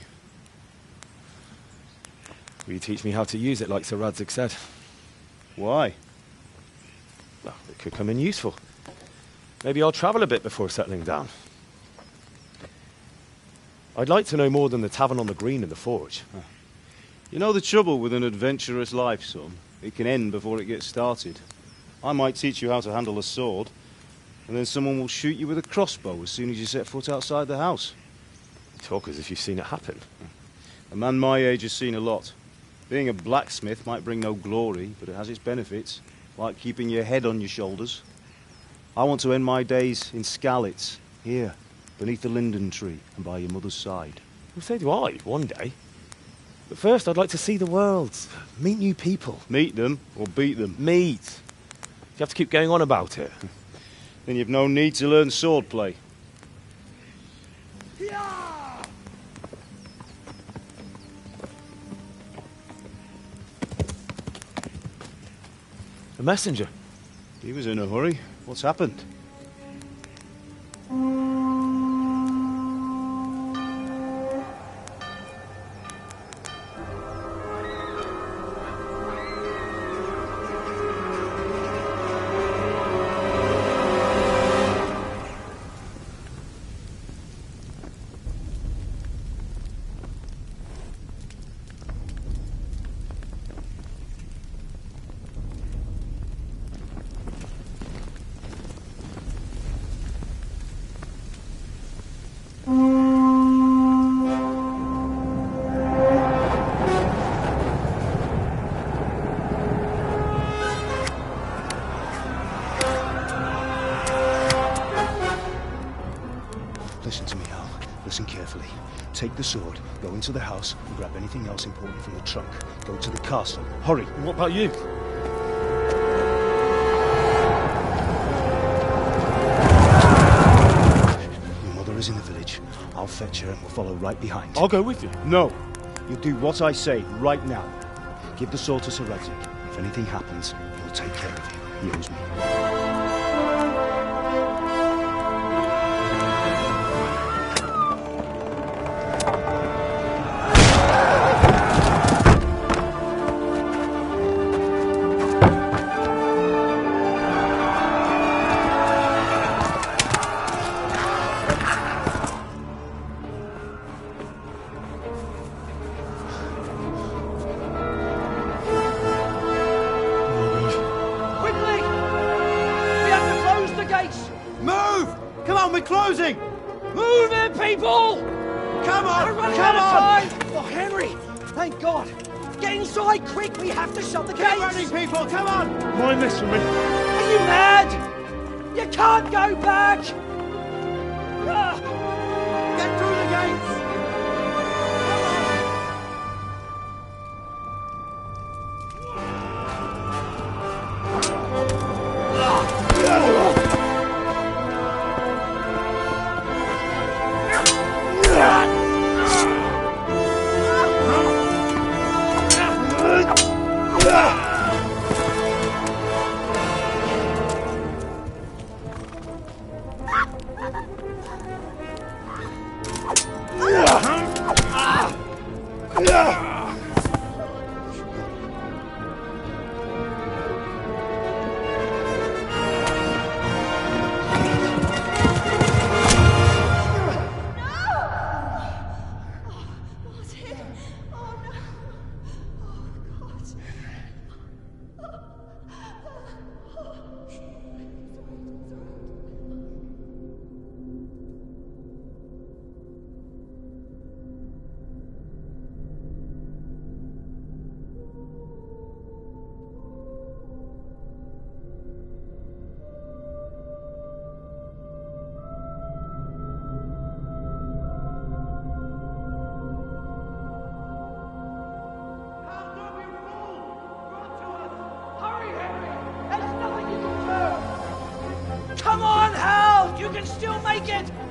Will you teach me how to use it, like Sir Radzig said? Why? Well, it could come in useful. Maybe I'll travel a bit before settling down. I'd like to know more than the tavern on the green and the forge. You know the trouble with an adventurous life, son? It can end before it gets started. I might teach you how to handle a sword, and then someone will shoot you with a crossbow as soon as you set foot outside the house. You talk as if you've seen it happen. A man my age has seen a lot. Being a blacksmith might bring no glory, but it has its benefits, like keeping your head on your shoulders. I want to end my days in Skalitz, here, beneath the linden tree and by your mother's side. Well, so do I, one day. But first I'd like to see the world, meet new people. Meet them or beat them? Meet. You have to keep going on about it. Then you've no need to learn swordplay. A messenger. He was in a hurry. What's happened? Listen to me, Al. Listen carefully. Take the sword, go into the house, and grab anything else important from the trunk. Go to the castle. Hurry! And what about you? Your mother is in the village. I'll fetch her and we'll follow right behind. I'll go with you. No! You'll do what I say right now. Give the sword to Sir Radzig. If anything happens, he'll take care of you. He owes me. Move it, people! Come on! We're running Come out on! of time! Oh, Henry! Thank God! Get inside, quick! We have to shut the gates! Keep running, people! Come on! Mind this for me. Are you mad? You can't go back! Get through the gates!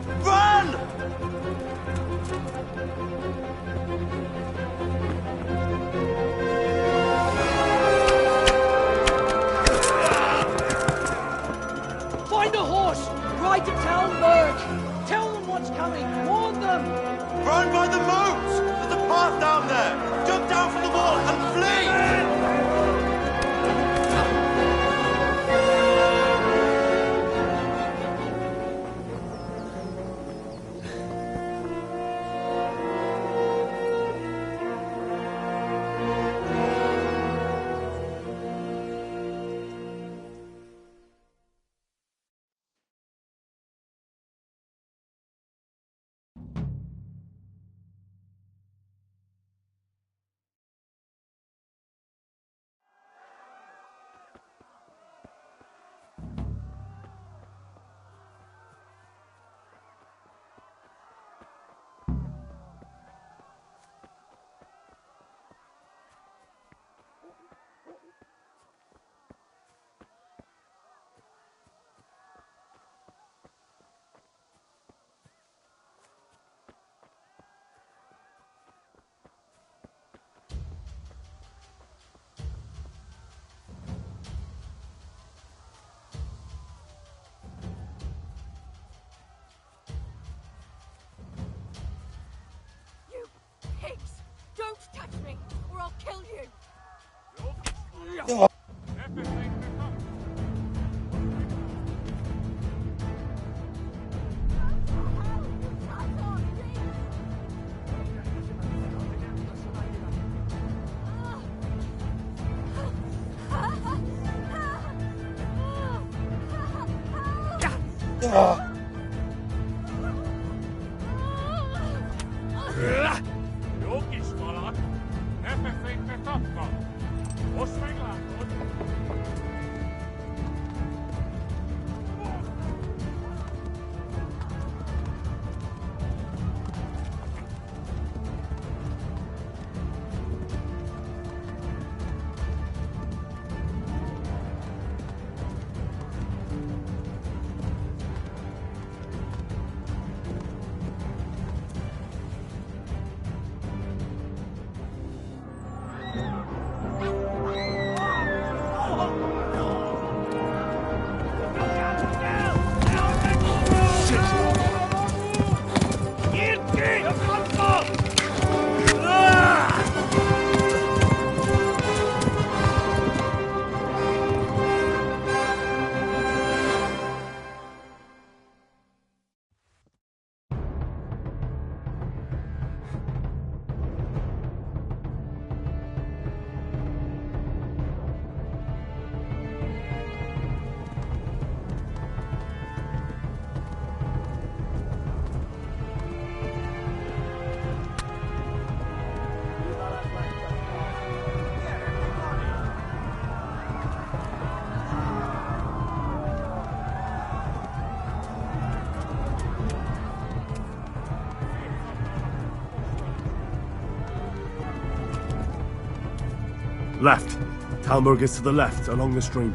Run! Find a horse! Ride to Talmberg! Tell them what's coming! Warn them! Run by the moat! There's a path down there! Jump down from the wall and flee! Don't touch me, or I'll kill you! Left. Talmberg is to the left, along the stream.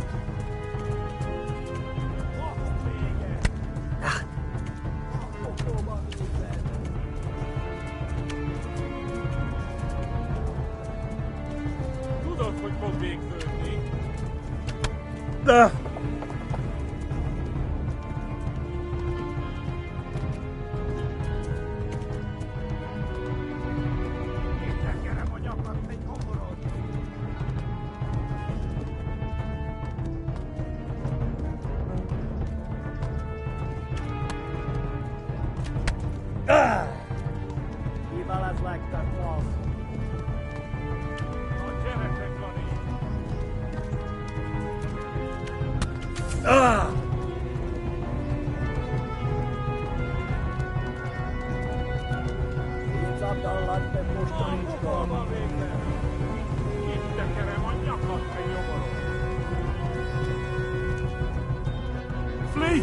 Flee!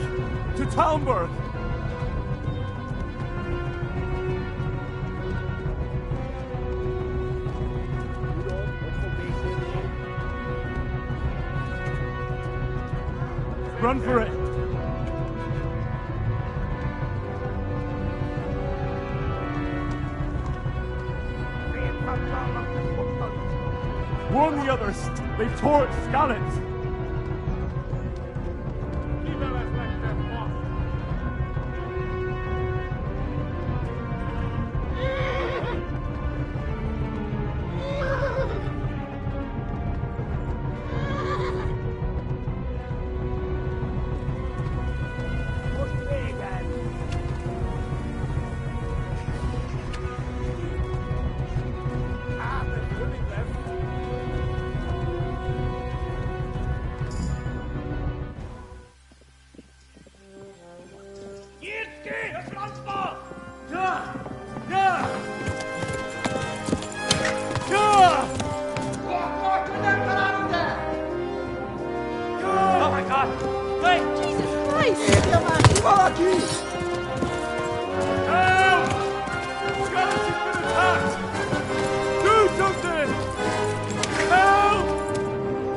To Talmberg! Run for it! the others. They've torched Skalitz.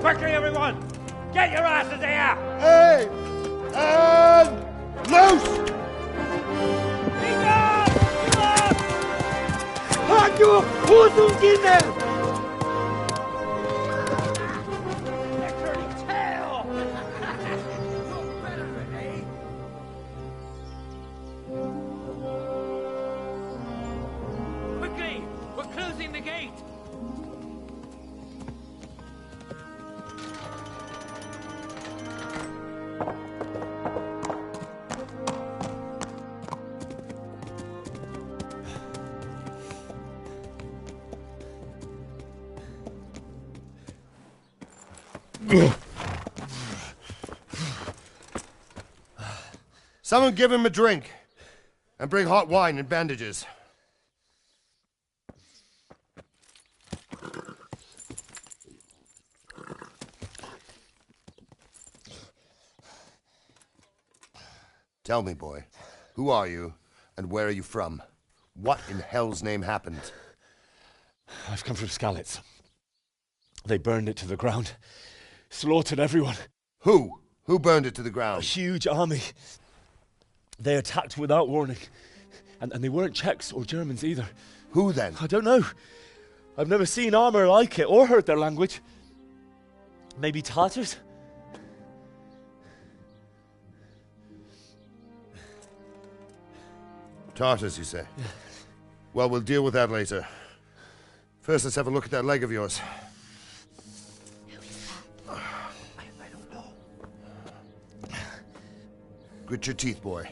Quickly, everyone! Get your asses here! Hey! And loose! Haku! Huzungine! They're turning tail! Quickly! We're closing the gate! Someone give him a drink. And bring hot wine and bandages. Tell me, boy, who are you and where are you from? What in hell's name happened? I've come from Skalitz. They burned it to the ground. Slaughtered everyone. Who? Who burned it to the ground? A huge army. They attacked without warning. And they weren't Czechs or Germans either. Who then? I don't know. I've never seen armor like it or heard their language. Maybe Tatars? Tartars, you say? Yeah. Well, we'll deal with that later. First, let's have a look at that leg of yours. I don't know. Grit your teeth, boy.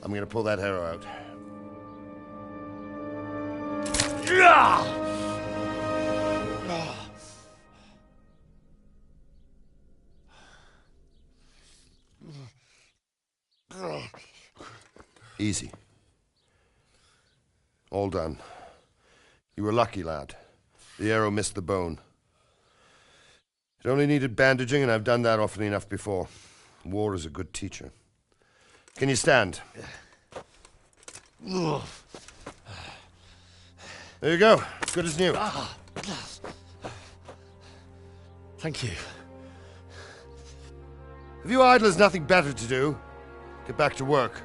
I'm gonna pull that arrow out. Easy. All done. You were lucky, lad. The arrow missed the bone. It only needed bandaging, and I've done that often enough before. War is a good teacher. Can you stand? There you go. Good as new. Thank you. If you idlers nothing better to do, get back to work.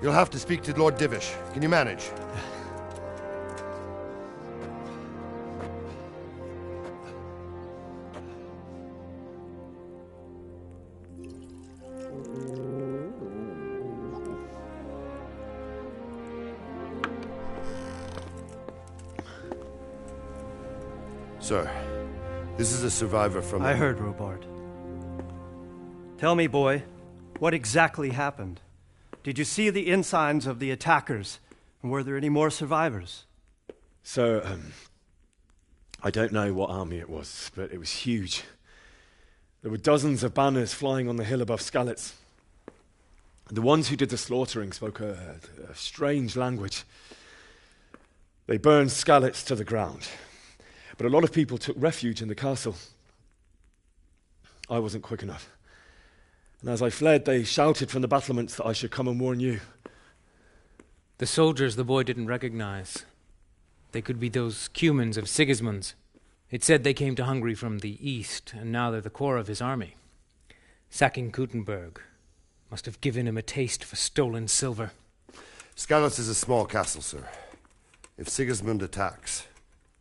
You'll have to speak to Lord Divish. Can you manage? Sir, this is a survivor from... I heard, Robart. Tell me, boy, what exactly happened? Did you see the ensigns of the attackers? And were there any more survivors? So, I don't know what army it was, but it was huge. There were dozens of banners flying on the hill above Skalitz. The ones who did the slaughtering spoke a strange language. They burned Skalitz to the ground. But a lot of people took refuge in the castle. I wasn't quick enough. And as I fled, they shouted from the battlements that I should come and warn you. The soldiers the boy didn't recognize. They could be those Cumans of Sigismund's. It said they came to Hungary from the east, and now they're the core of his army. Sacking Kuttenberg must have given him a taste for stolen silver. Skalitz is a small castle, sir. If Sigismund attacks,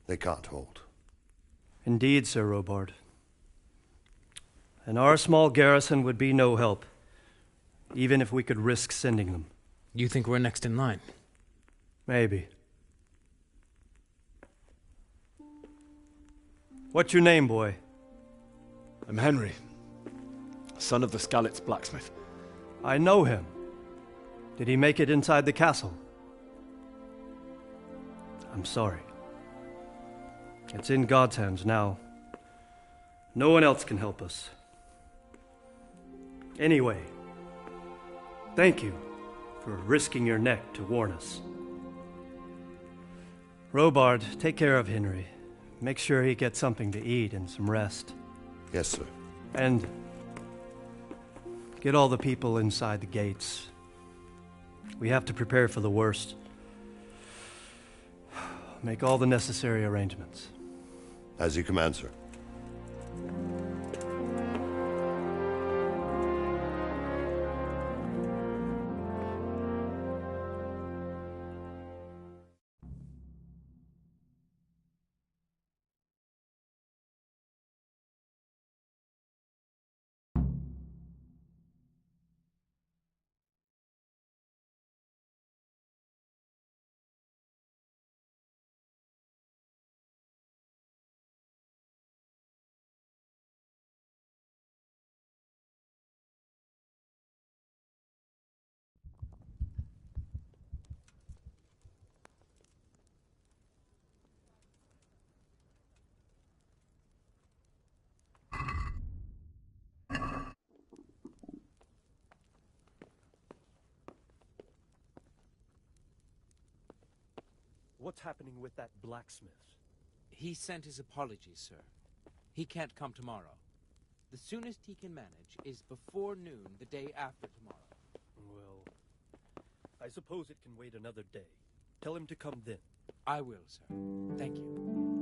they can't hold. Indeed, Sir Robard. And our small garrison would be no help, even if we could risk sending them. You think we're next in line? Maybe. What's your name, boy? I'm Henry, son of the Skalitz blacksmith. I know him. Did he make it inside the castle? I'm sorry. It's in God's hands now. No one else can help us. Anyway, thank you for risking your neck to warn us. Robard, take care of Henry. Make sure he gets something to eat and some rest. Yes, sir. And get all the people inside the gates. We have to prepare for the worst. Make all the necessary arrangements. As you command, sir. What's happening with that blacksmith? He sent his apologies, sir. He can't come tomorrow. The soonest he can manage is before noon the day after tomorrow. Well, I suppose it can wait another day. Tell him to come then. I will, sir. Thank you.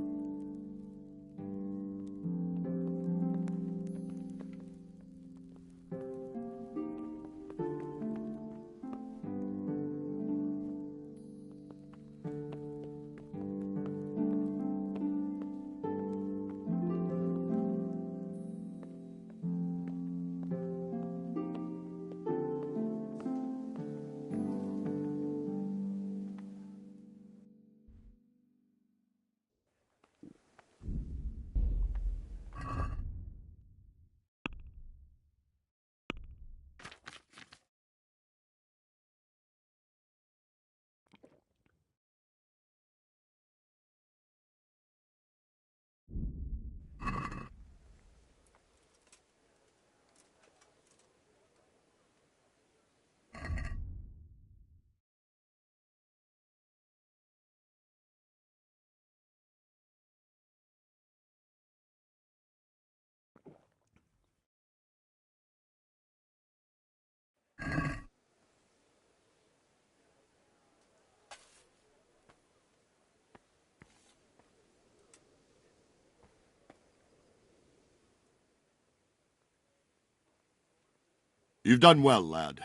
You've done well, lad.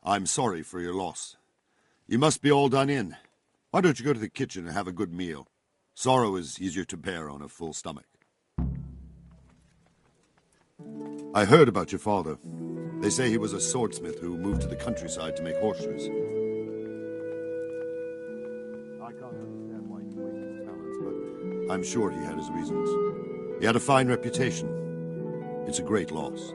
I'm sorry for your loss. You must be all done in. Why don't you go to the kitchen and have a good meal? Sorrow is easier to bear on a full stomach. I heard about your father. They say he was a swordsmith who moved to the countryside to make horseshoes. I can't understand why he wasted his talents, but I'm sure he had his reasons. He had a fine reputation. It's a great loss.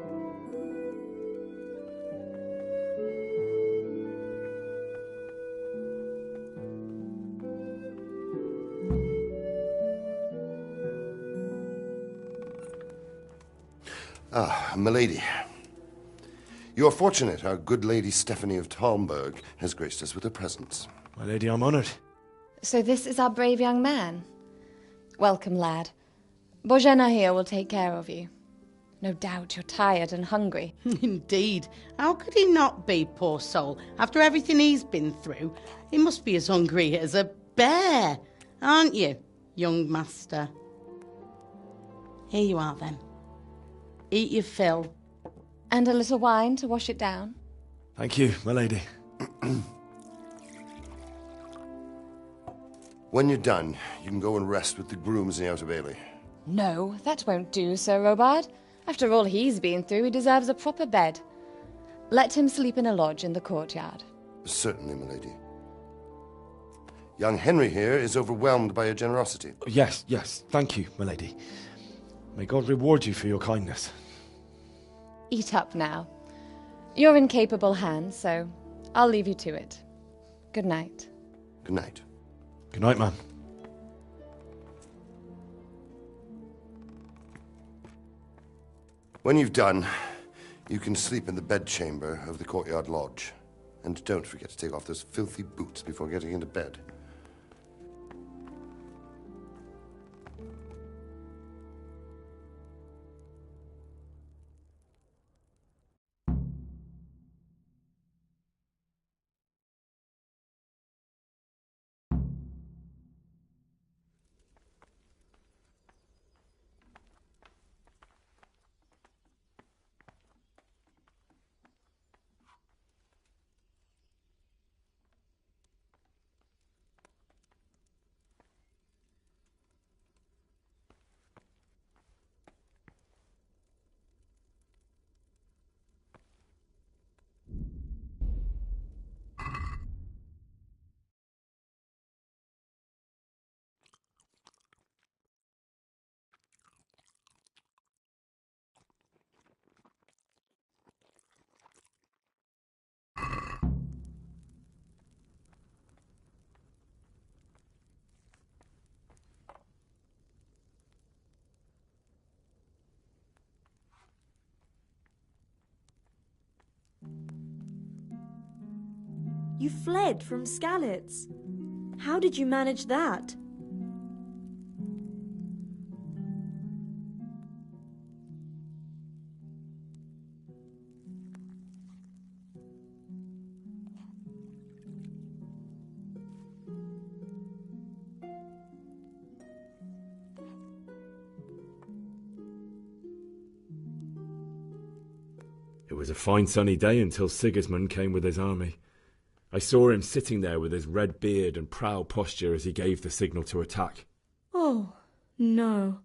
Ah, milady. You are fortunate our good lady Stephanie of Talmberg has graced us with her presence. My lady, I'm honored. So this is our brave young man. Welcome, lad. Bozhena here will take care of you. No doubt you're tired and hungry. Indeed. How could he not be, poor soul? After everything he's been through, he must be as hungry as a bear, aren't you, young master? Here you are, then. Eat your fill. And a little wine to wash it down. Thank you, my lady. When you're done, you can go and rest with the grooms in the Outer Bailey. No, that won't do, Sir Robard. After all he's been through, he deserves a proper bed. Let him sleep in a lodge in the courtyard. Certainly, milady. Young Henry here is overwhelmed by your generosity. Yes, yes, thank you, milady. May God reward you for your kindness. Eat up now. You're in capable hands, so I'll leave you to it. Good night. Good night. Good night, ma'am. When you've done, you can sleep in the bedchamber of the courtyard lodge. And don't forget to take off those filthy boots before getting into bed. You fled from Skalitz. How did you manage that? It was a fine sunny day until Sigismund came with his army. I saw him sitting there with his red beard and proud posture as he gave the signal to attack. Oh, no.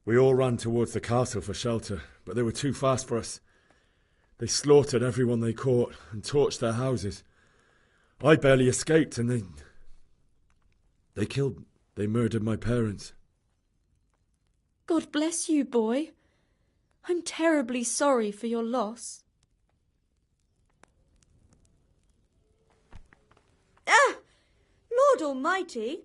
We all ran towards the castle for shelter, but they were too fast for us. They slaughtered everyone they caught and torched their houses. I barely escaped, and they murdered my parents. God bless you, boy. I'm terribly sorry for your loss. Ah! Lord Almighty!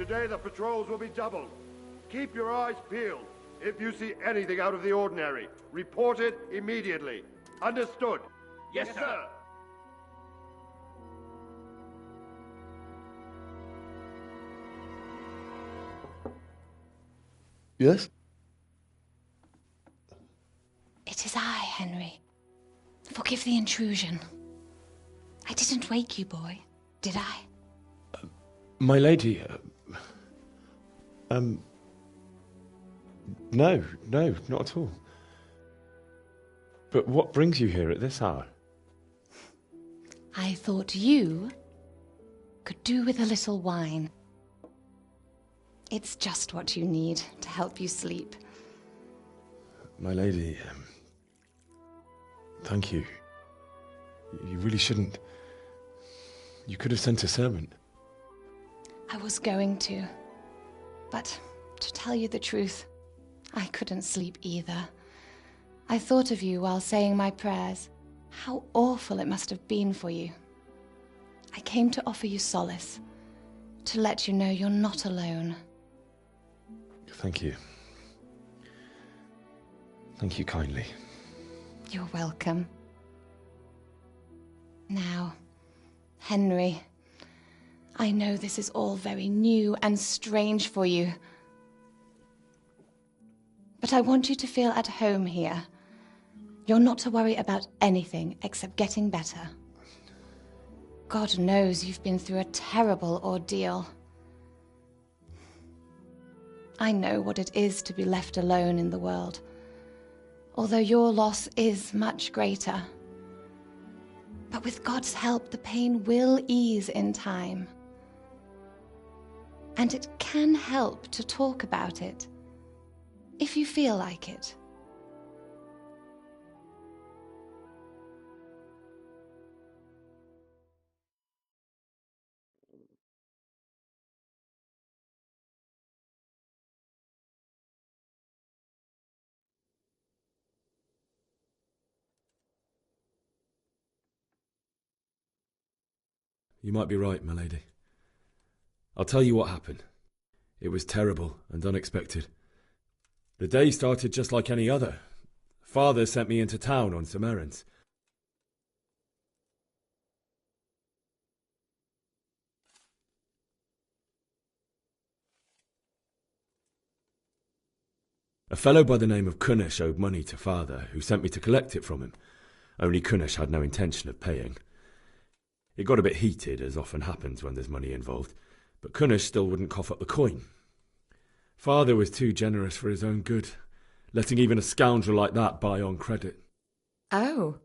today the patrols will be doubled. Keep your eyes peeled. If you see anything out of the ordinary, report it immediately. Understood? Yes, sir. Yes? It is I, Henry. Forgive the intrusion. I didn't wake you, boy, did I? My lady, no, not at all. But what brings you here at this hour? I thought you could do with a little wine. It's just what you need to help you sleep. My lady, thank you. You really shouldn't. You could have sent a servant. I was going to. But to tell you the truth, I couldn't sleep either. I thought of you while saying my prayers. How awful it must have been for you. I came to offer you solace, to let you know you're not alone. Thank you. Thank you kindly. You're welcome. Now, Henry, I know this is all very new and strange for you. But I want you to feel at home here. You're not to worry about anything except getting better. God knows you've been through a terrible ordeal. I know what it is to be left alone in the world, although your loss is much greater. But with God's help, the pain will ease in time. And it can help to talk about it, if you feel like it. You might be right, my lady. I'll tell you what happened. It was terrible and unexpected. The day started just like any other. Father sent me into town on some errands. A fellow by the name of Kunesh owed money to Father, who sent me to collect it from him. Only Kunesh had no intention of paying. It got a bit heated, as often happens when there's money involved, but Kunesh still wouldn't cough up the coin. Father was too generous for his own good, letting even a scoundrel like that buy on credit. Oh.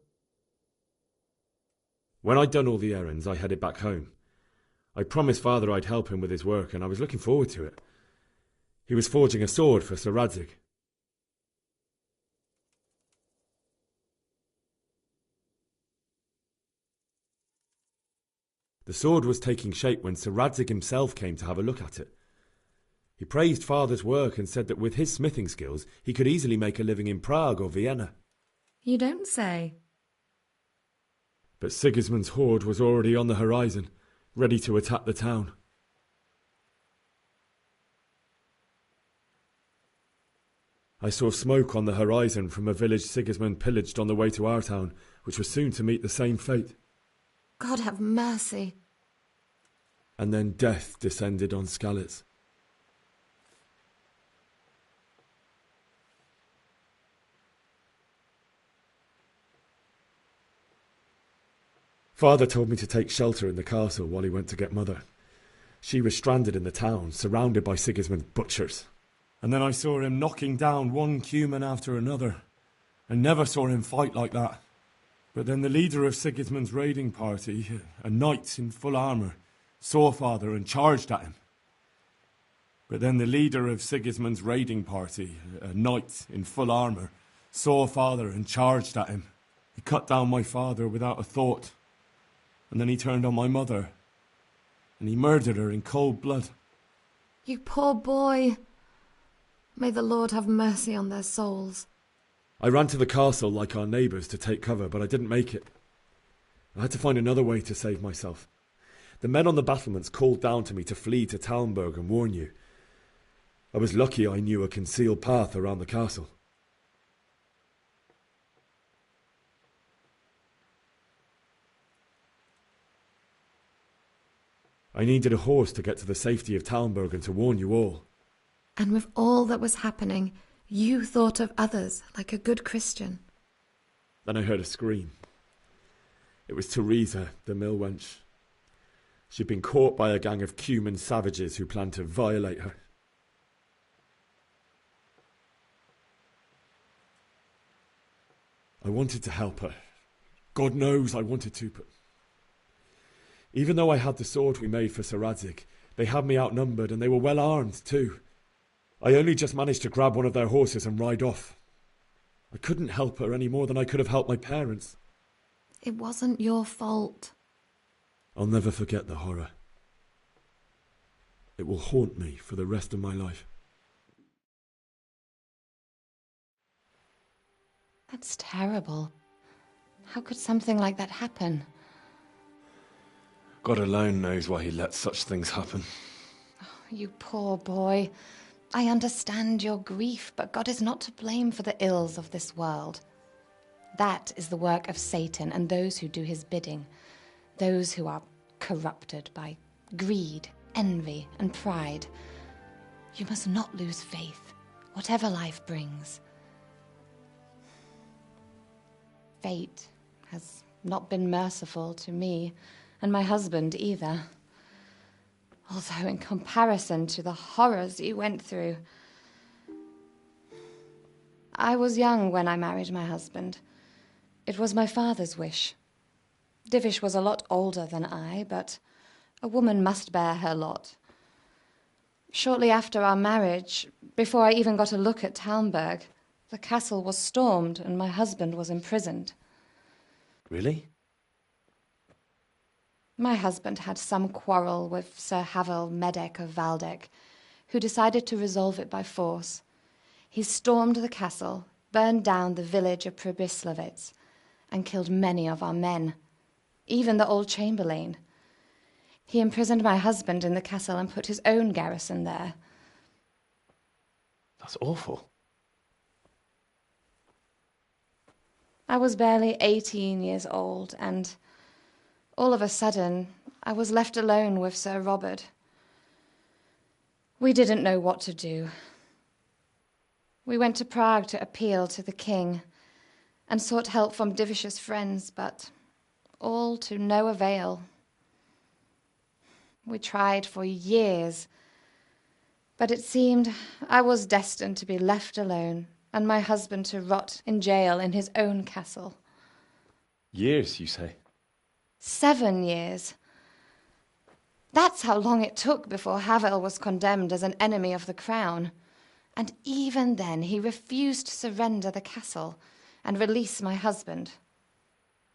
When I'd done all the errands, I headed back home. I promised Father I'd help him with his work, and I was looking forward to it. He was forging a sword for Sir Radzig. The sword was taking shape when Sir Radzig himself came to have a look at it. He praised Father's work and said that with his smithing skills, he could easily make a living in Prague or Vienna. You don't say. But Sigismund's horde was already on the horizon, ready to attack the town. I saw smoke on the horizon from a village Sigismund pillaged on the way to our town, which was soon to meet the same fate. God have mercy. And then death descended on Skalitz. Father told me to take shelter in the castle while he went to get Mother. She was stranded in the town, surrounded by Sigismund's butchers. And then I saw him knocking down one Cuman after another. I never saw him fight like that. But then the leader of Sigismund's raiding party, a knight in full armour, saw Father and charged at him. But then the leader of Sigismund's raiding party, a knight in full armour, saw Father and charged at him. He cut down my father without a thought. And then he turned on my mother. And he murdered her in cold blood. You poor boy. May the Lord have mercy on their souls. I ran to the castle like our neighbours to take cover, but I didn't make it. I had to find another way to save myself. The men on the battlements called down to me to flee to Talmberg and warn you. I was lucky I knew a concealed path around the castle. I needed a horse to get to the safety of Talmberg and to warn you all. And with all that was happening, you thought of others like a good Christian. Then I heard a scream. It was Teresa, the mill wench. She'd been caught by a gang of Cuman savages who planned to violate her. I wanted to help her. God knows I wanted to, but... Even though I had the sword we made for Sir Radzig, they had me outnumbered and they were well armed too. I only just managed to grab one of their horses and ride off. I couldn't help her any more than I could have helped my parents. It wasn't your fault. I'll never forget the horror. It will haunt me for the rest of my life. That's terrible. How could something like that happen? God alone knows why he lets such things happen. Oh, you poor boy. I understand your grief, but God is not to blame for the ills of this world. That is the work of Satan and those who do his bidding. Those who are corrupted by greed, envy, and pride. You must not lose faith, whatever life brings. Fate has not been merciful to me, and my husband either. Although in comparison to the horrors you went through. I was young when I married my husband. It was my father's wish. Divish was a lot older than I, but a woman must bear her lot. Shortly after our marriage, before I even got a look at Talmberg, the castle was stormed and my husband was imprisoned. Really? My husband had some quarrel with Sir Havel Medek of Valdek, who decided to resolve it by force. He stormed the castle, burned down the village of Pribyslavitz, and killed many of our men, even the old chamberlain. He imprisoned my husband in the castle and put his own garrison there. That's awful. I was barely 18 years old, and all of a sudden, I was left alone with Sir Robert. We didn't know what to do. We went to Prague to appeal to the king and sought help from Divish's friends, but all to no avail. We tried for years, but it seemed I was destined to be left alone and my husband to rot in jail in his own castle. Years, you say? 7 years. That's how long it took before Havel was condemned as an enemy of the crown. And even then he refused to surrender the castle and release my husband.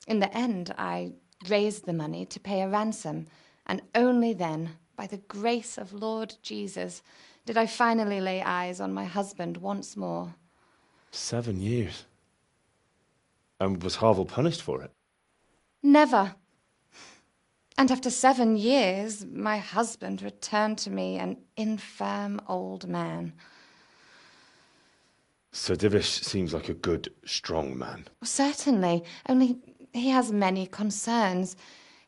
In the end, I raised the money to pay a ransom, and only then, by the grace of Lord Jesus, did I finally lay eyes on my husband once more. 7 years? And was Havel punished for it? Never. And after 7 years, my husband returned to me an infirm old man. Sir Divish seems like a good, strong man. Certainly, only he has many concerns.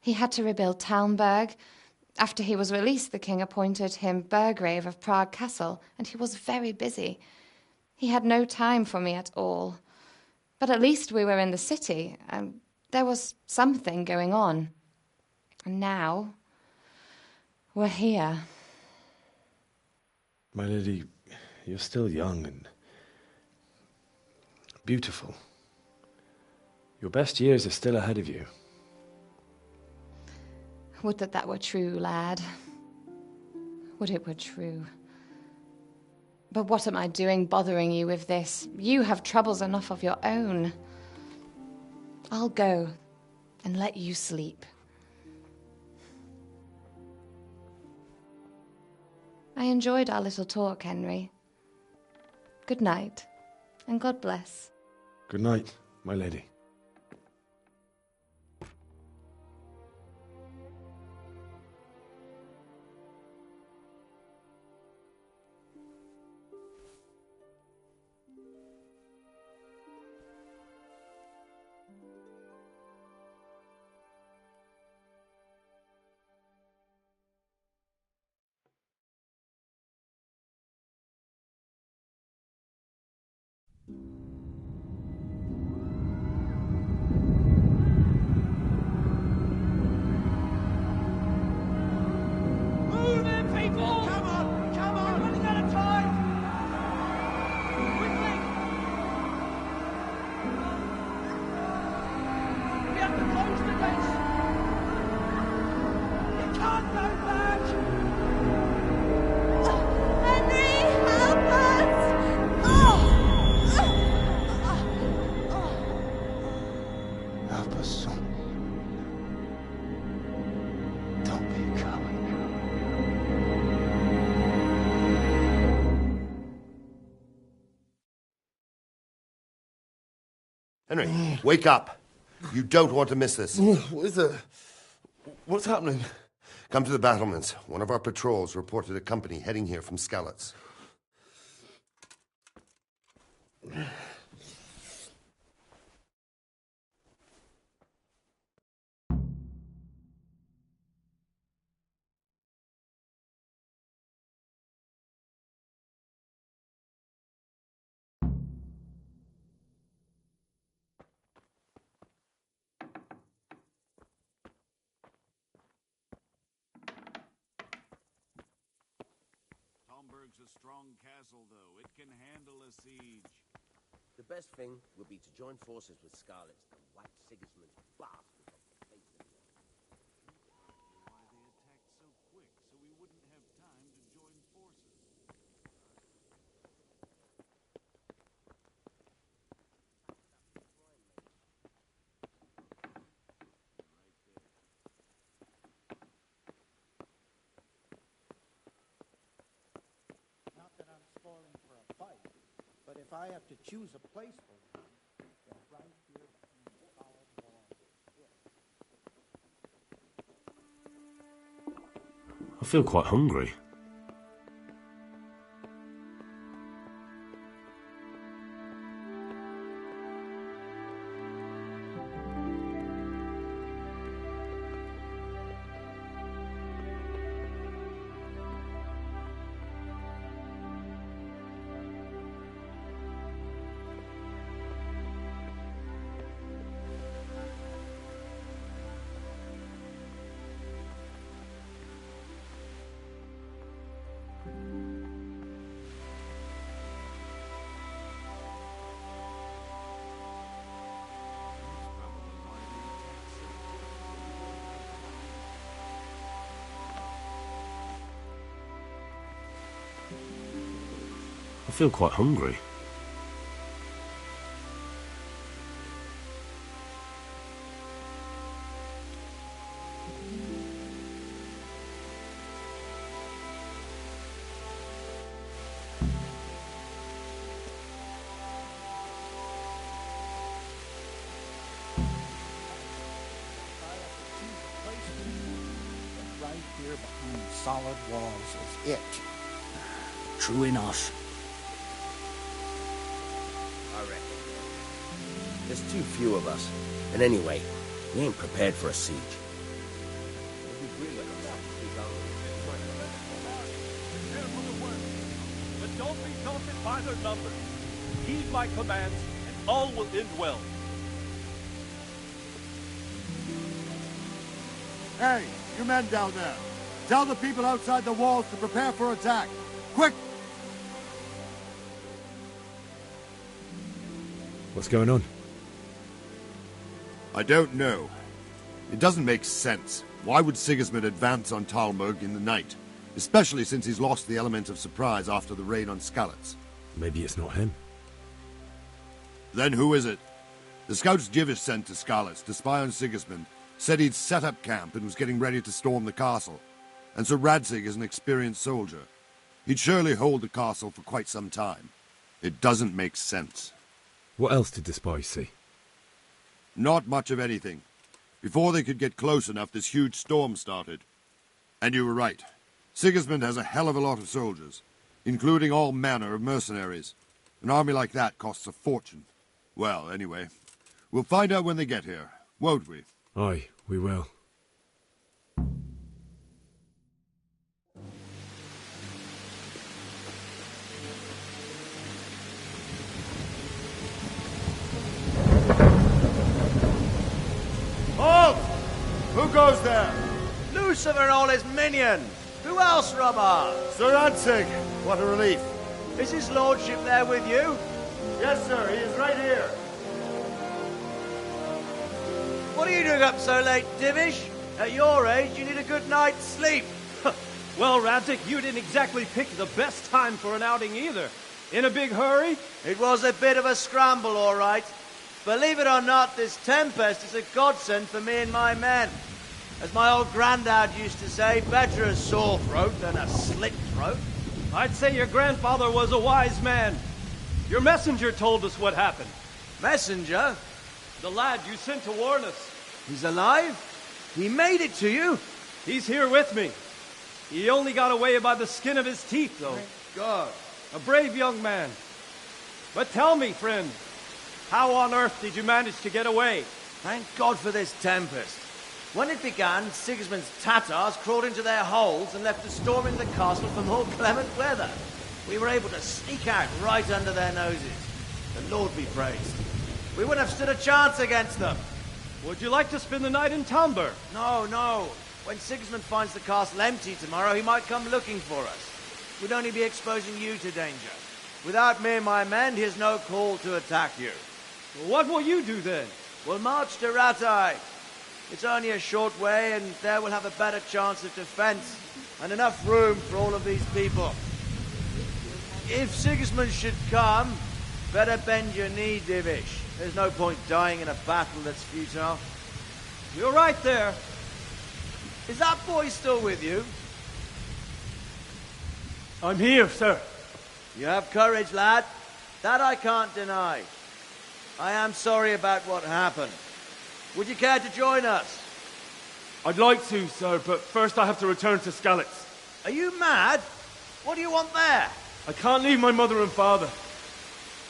He had to rebuild Talmberg. After he was released, the king appointed him Burgrave of Prague Castle, and he was very busy. He had no time for me at all. But at least we were in the city, and there was something going on. And now, we're here. My lady, you're still young and beautiful. Your best years are still ahead of you. Would that that were true, lad. Would it were true. But what am I doing bothering you with this? You have troubles enough of your own. I'll go and let you sleep. I enjoyed our little talk, Henry. Good night, and God bless. Good night, my lady. have to close the gates. He can't go back. Henry, help us! Help us, son. Don't be a coward. Henry, wake up. You don't want to miss this. What is it? What's happening? Come to the battlements. One of our patrols reported a company heading here from Skalitz. Talmberg's a strong castle, though. It can handle a siege. The best thing would be to join forces with Skalitz and wipe Sigismund's bastard off the face of the earth. Why they attacked so quick, so we wouldn't have time to join forces. Not that I'm spoiling for a fight, but if I have to choose a place for one, then right here behind the solid wall is it. I feel quite hungry. I feel quite hungry. Right here behind the solid walls is it. True enough. I reckon. There's too few of us. And anyway, we ain't prepared for a siege. But don't be daunted by their numbers. Heed my commands, and all will end well. Hey, you men down there. Tell the people outside the walls to prepare for attack. Quick! What's going on? I don't know. It doesn't make sense. Why would Sigismund advance on Talmberg in the night? Especially since he's lost the element of surprise after the raid on Skalitz. Maybe it's not him. Then who is it? The scouts Jivish sent to Skalitz to spy on Sigismund said he'd set up camp and was getting ready to storm the castle. And Sir Radzig is an experienced soldier. He'd surely hold the castle for quite some time. It doesn't make sense. What else did the spies see? Not much of anything. Before they could get close enough, this huge storm started. And you were right. Sigismund has a hell of a lot of soldiers, including all manner of mercenaries. An army like that costs a fortune. Well, anyway, we'll find out when they get here, won't we? Aye, we will. Halt! Who goes there? Lucifer and all his minions! Who else, Robert? Sir Radzig! What a relief. Is his lordship there with you? Yes, sir. He is right here. What are you doing up so late, Divish? At your age, you need a good night's sleep. Well, Radzik, you didn't exactly pick the best time for an outing either. In a big hurry? It was a bit of a scramble, all right. Believe it or not, this tempest is a godsend for me and my men. As my old granddad used to say, better a sore throat than a slit throat. I'd say your grandfather was a wise man. Your messenger told us what happened. Messenger? The lad you sent to warn us. He's alive? He made it to you? He's here with me. He only got away by the skin of his teeth, though. Thank God. A brave young man. But tell me, friend, how on earth did you manage to get away? Thank God for this tempest. When it began, Sigismund's Tatars crawled into their holes and left us storming the castle for more clement weather. We were able to sneak out right under their noses. The Lord be praised. We wouldn't have stood a chance against them. Would you like to spend the night in Talmberg? No, no. When Sigismund finds the castle empty tomorrow, he might come looking for us. We'd only be exposing you to danger. Without me and my men, he has no call to attack you. Well, what will you do then? We'll march to Ratai. It's only a short way, and there we'll have a better chance of defense and enough room for all of these people. If Sigismund should come, better bend your knee, Divish. There's no point dying in a battle that's futile. You're right there. Is that boy still with you? I'm here, sir. You have courage, lad. That I can't deny. I am sorry about what happened. Would you care to join us? I'd like to, sir, but first I have to return to Skalitz. Are you mad? What do you want there? I can't leave my mother and father.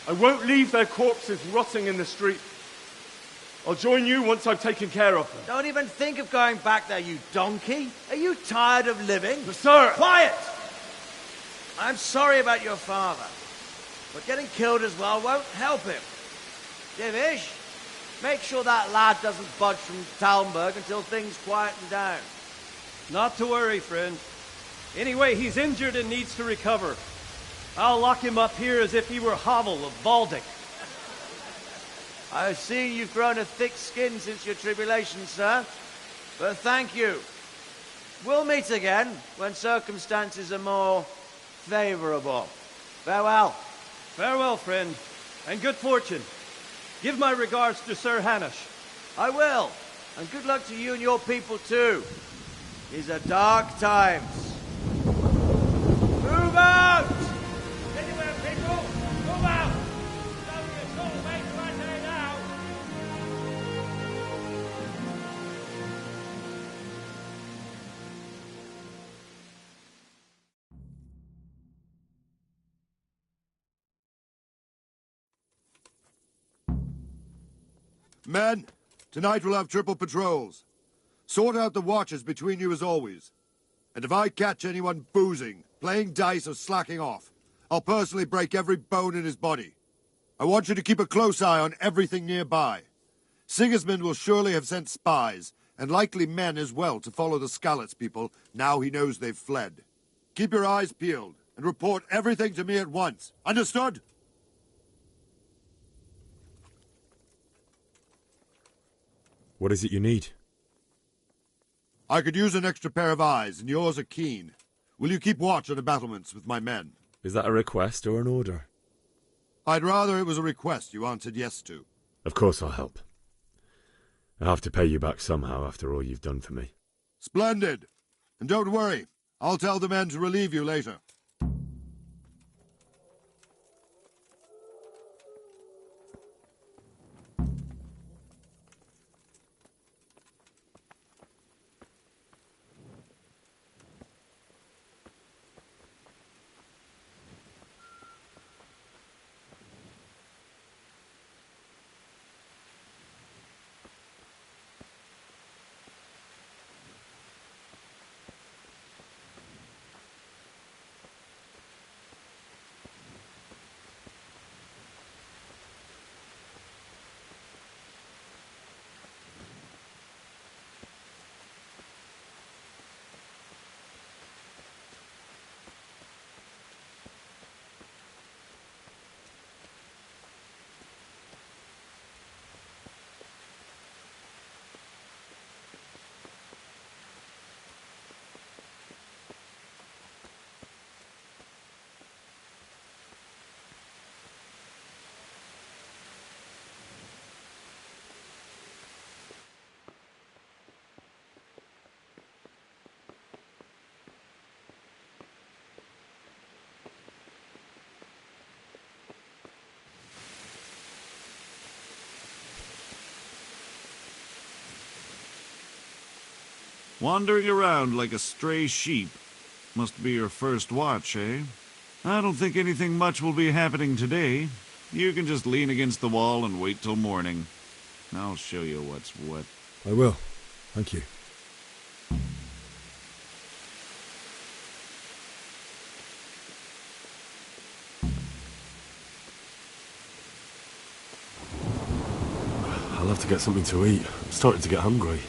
I won't leave their corpses rotting in the street. I'll join you once I've taken care of them. Don't even think of going back there, you donkey. Are you tired of living? But sir! Quiet! I'm sorry about your father, but getting killed as well won't help him. Divish, make sure that lad doesn't budge from Talmberg until things quieten down. Not to worry, friend. Anyway, he's injured and needs to recover. I'll lock him up here as if he were Havel of Baldic. I've seen you've grown a thick skin since your tribulation, sir. But thank you. We'll meet again when circumstances are more favorable. Farewell. Farewell, friend, and good fortune. Give my regards to Sir Hanush. I will. And good luck to you and your people, too. These are dark times. Move out! Anywhere, people! Move out! Don't get told, mate, right there now! Men, tonight we'll have triple patrols. Sort out the watches between you as always. And if I catch anyone boozing, playing dice or slacking off, I'll personally break every bone in his body. I want you to keep a close eye on everything nearby. Sigismund will surely have sent spies, and likely men as well, to follow the Skalitz people now he knows they've fled. Keep your eyes peeled, and report everything to me at once. Understood? What is it you need? I could use an extra pair of eyes, and yours are keen. Will you keep watch on the battlements with my men? Is that a request or an order? I'd rather it was a request you answered yes to. Of course I'll help. I have to pay you back somehow after all you've done for me. Splendid. And don't worry, I'll tell the men to relieve you later. Wandering around like a stray sheep. Must be your first watch, eh? I don't think anything much will be happening today. You can just lean against the wall and wait till morning. I'll show you what's what. I will. Thank you. I'll have to get something to eat. I'm starting to get hungry.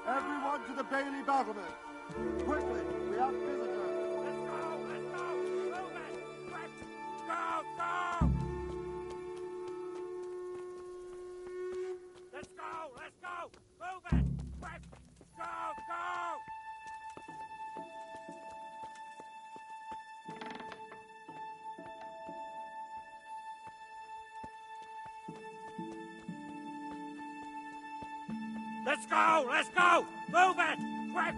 Everyone to the Bailey battlement! Quickly, we have visitors! Let's go! Let's go! Move it! Quick! Go! Go! Let's go! Let's go! Move it! Quick! Go! Go! Let's go! Let's go! Move it! Quick!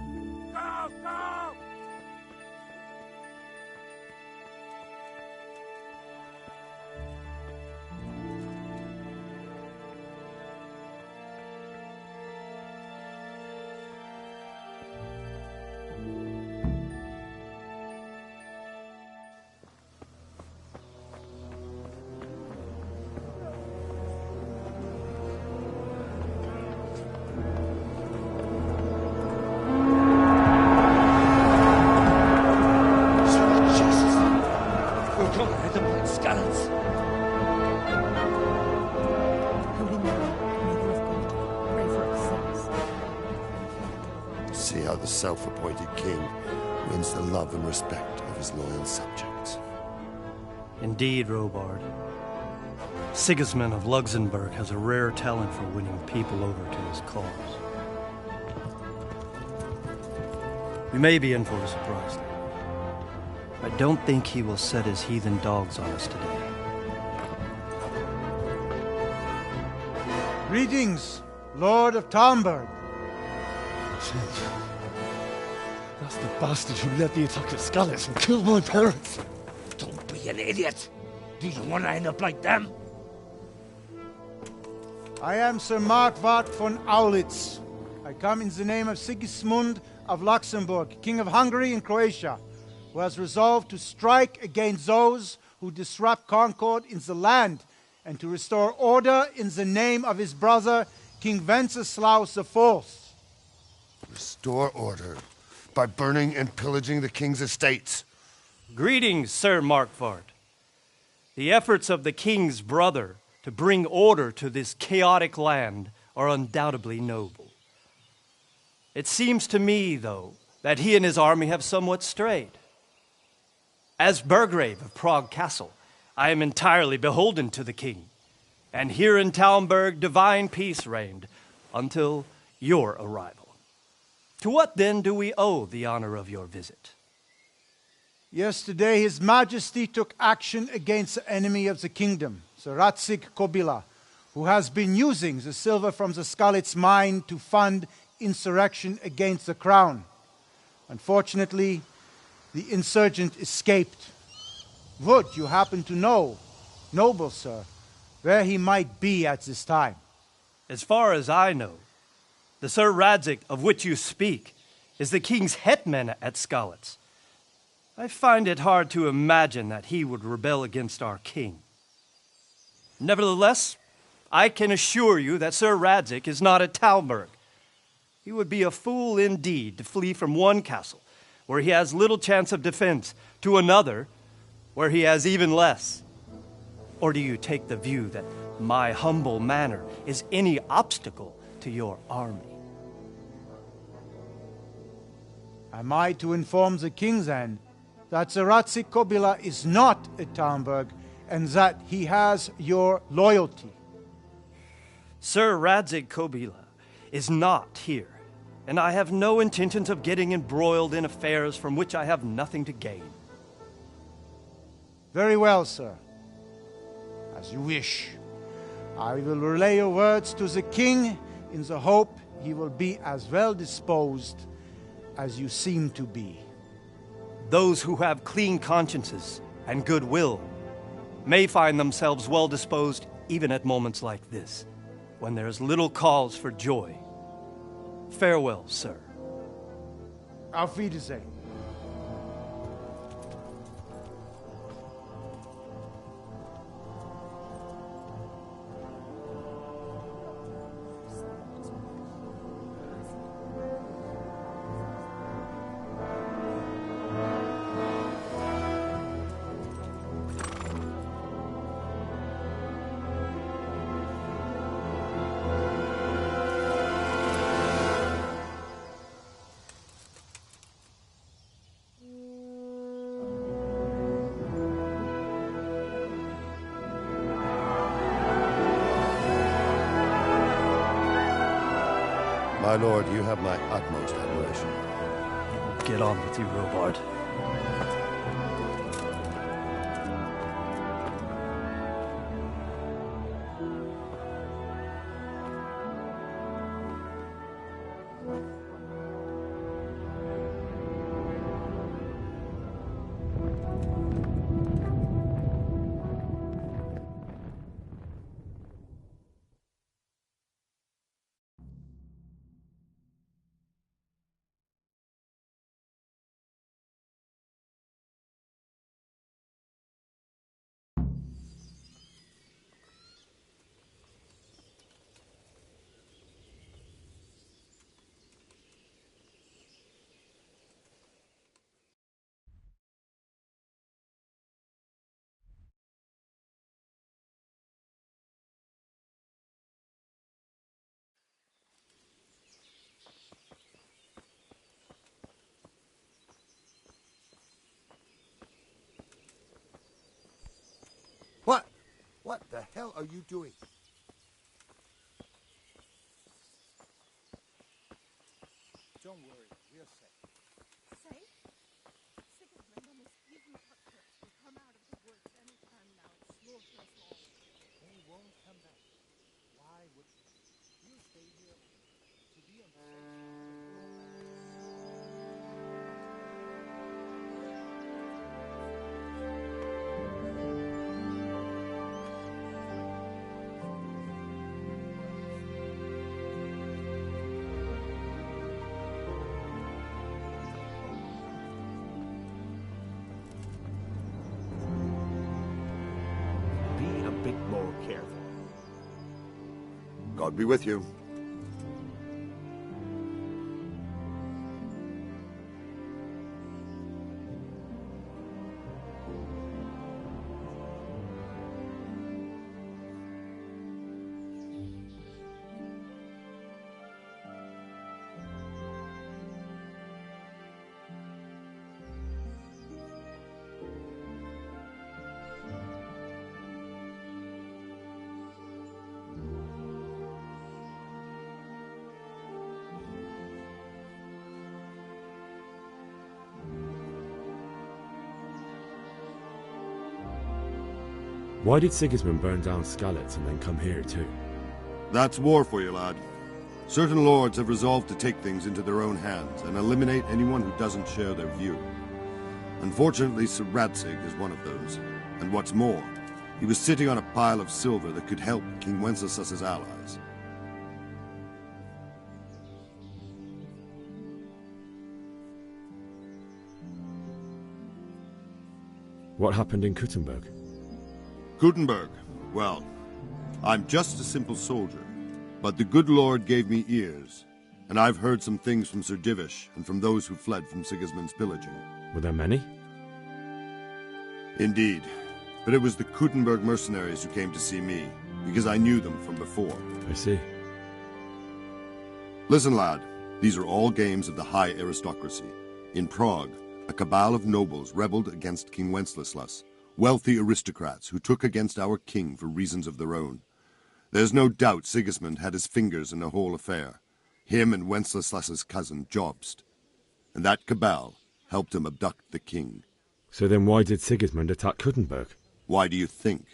Go! Go! See how the self-appointed king wins the love and respect of his loyal subjects. Indeed, Robard. Sigismund of Luxembourg has a rare talent for winning people over to his cause. We may be in for a surprise. I don't think he will set his heathen dogs on us today. Greetings, Lord of Talmberg. That's the bastard who led the attack at Skalitz and killed my parents. Don't be an idiot. Do you want to end up like them? I am Sir Markvart von Aulitz. I come in the name of Sigismund of Luxembourg, King of Hungary and Croatia, who has resolved to strike against those who disrupt concord in the land and to restore order in the name of his brother, King Wenceslaus IV. Restore order by burning and pillaging the king's estates. Greetings, Sir Markvart. The efforts of the king's brother to bring order to this chaotic land are undoubtedly noble. It seems to me, though, that he and his army have somewhat strayed. As Burgrave of Prague Castle, I am entirely beholden to the king, and here in Talmberg divine peace reigned until your arrival. To what then do we owe the honor of your visit? Yesterday, His Majesty took action against the enemy of the kingdom, Sir Ratsig Kobila, who has been using the silver from the Skalitz mine to fund insurrection against the crown. Unfortunately, the insurgent escaped. Would you happen to know, noble sir, where he might be at this time. As far as I know, the Sir Radzig of which you speak is the king's hetman at Skalitz. I find it hard to imagine that he would rebel against our king. Nevertheless, I can assure you that Sir Radzig is not at Talmberg. He would be a fool indeed to flee from one castle, where he has little chance of defense, to another, where he has even less. Or do you take the view that my humble manner is any obstacle to your army? Am I to inform the king, then, that Sir Radzig Kobyla is not at Talmberg, and that he has your loyalty? Sir Radzig Kobyla is not here, and I have no intentions of getting embroiled in affairs from which I have nothing to gain. Very well, sir. As you wish. I will relay your words to the king in the hope he will be as well disposed as you seem to be. Those who have clean consciences and goodwill may find themselves well disposed even at moments like this, when there is little cause for joy. Farewell, sir. Auf Wiedersehen. My lord, you have my utmost admiration. Get on with you, Robard. What the hell are you doing? Don't worry, we're safe. Safe? Sigismund and his evil cutthroats will come out of the woods any time now and slaughter us all. They won't come back. Why would they? We'll stay here to be on More careful. God be with you. Why did Sigismund burn down Skalitz and then come here too? That's war for you, lad. Certain lords have resolved to take things into their own hands and eliminate anyone who doesn't share their view. Unfortunately, Sir Radzig is one of those. And what's more, He was sitting on a pile of silver that could help King Wenceslas's allies. What happened in Kuttenberg? Kuttenberg? Well, I'm just a simple soldier, but the good Lord gave me ears, and I've heard some things from Sir Divish and from those who fled from Sigismund's pillaging. Were there many? Indeed, but it was the Kuttenberg mercenaries who came to see me, because I knew them from before. I see. Listen, lad, these are all games of the high aristocracy. In Prague, a cabal of nobles rebelled against King Wenceslas, wealthy aristocrats who took against our king for reasons of their own. There's no doubt Sigismund had his fingers in the whole affair, him and Wenceslas's cousin Jobst. And that cabal helped him abduct the king. So then why did Sigismund attack Kuttenberg? Why do you think?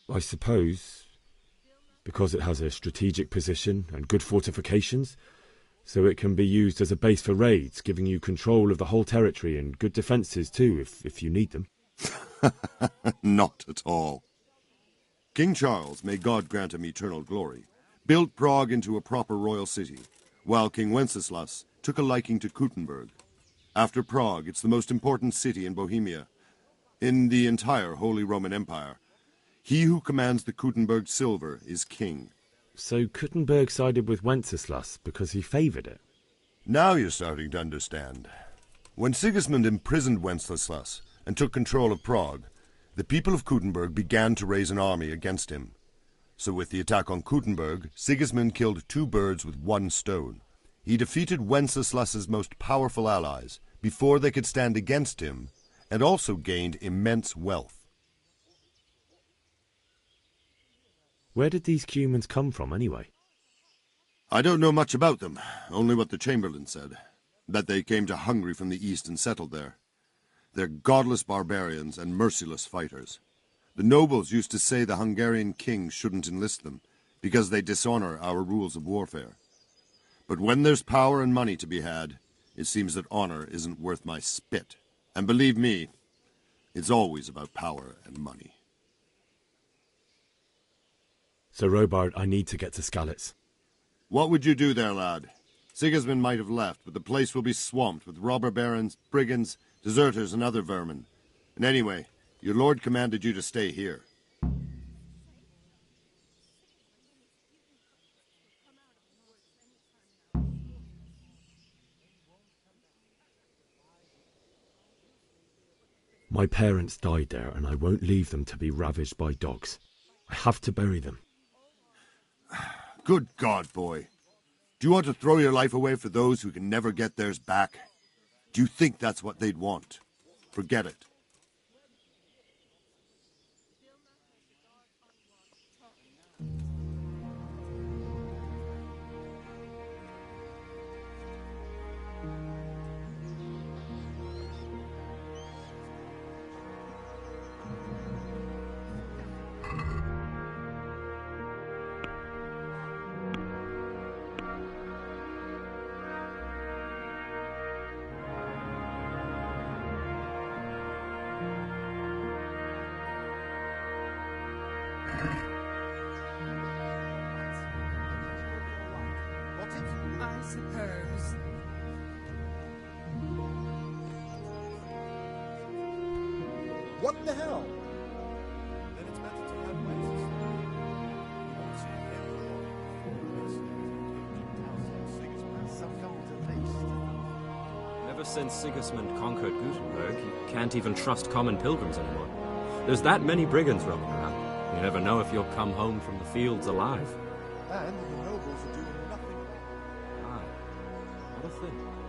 I suppose because it has a strategic position and good fortifications, so it can be used as a base for raids, giving you control of the whole territory and good defences too, if you need them. Not at all. King Charles, may God grant him eternal glory, built Prague into a proper royal city, while King Wenceslas took a liking to Kuttenberg. After Prague, it's the most important city in Bohemia, in the entire Holy Roman Empire. He who commands the Kuttenberg silver is king. So Kuttenberg sided with Wenceslas because he favoured it? Now you're starting to understand. When Sigismund imprisoned Wenceslas and took control of Prague, the people of Kuttenberg began to raise an army against him. So with the attack on Kuttenberg, Sigismund killed 2 birds with 1 stone. He defeated Wenceslas's most powerful allies before they could stand against him, and also gained immense wealth. Where did these Cumans come from, anyway? I don't know much about them, only what the Chamberlain said, that they came to Hungary from the east and settled there. They're godless barbarians and merciless fighters. The nobles used to say the Hungarian king shouldn't enlist them, because they dishonor our rules of warfare. But when there's power and money to be had, it seems that honor isn't worth my spit. And believe me, it's always about power and money. So, Robard, I need to get to Skalitz. What would you do there, lad? Sigismund might have left, but the place will be swamped with robber barons, brigands, deserters, and other vermin. And anyway, your lord commanded you to stay here. My parents died there, and I won't leave them to be ravaged by dogs. I have to bury them. Good God, boy. Do you want to throw your life away for those who can never get theirs back? Do you think that's what they'd want? Forget it. I suppose. What the hell? Then it's better to have Wenceslas. You won't see him Some come to taste. Ever since Sigismund conquered Gutenberg, you can't even trust common pilgrims anymore. There's that many brigands roaming around. You never know if you'll come home from the fields alive. And the nobles are doing nothing. Ah, what a thing.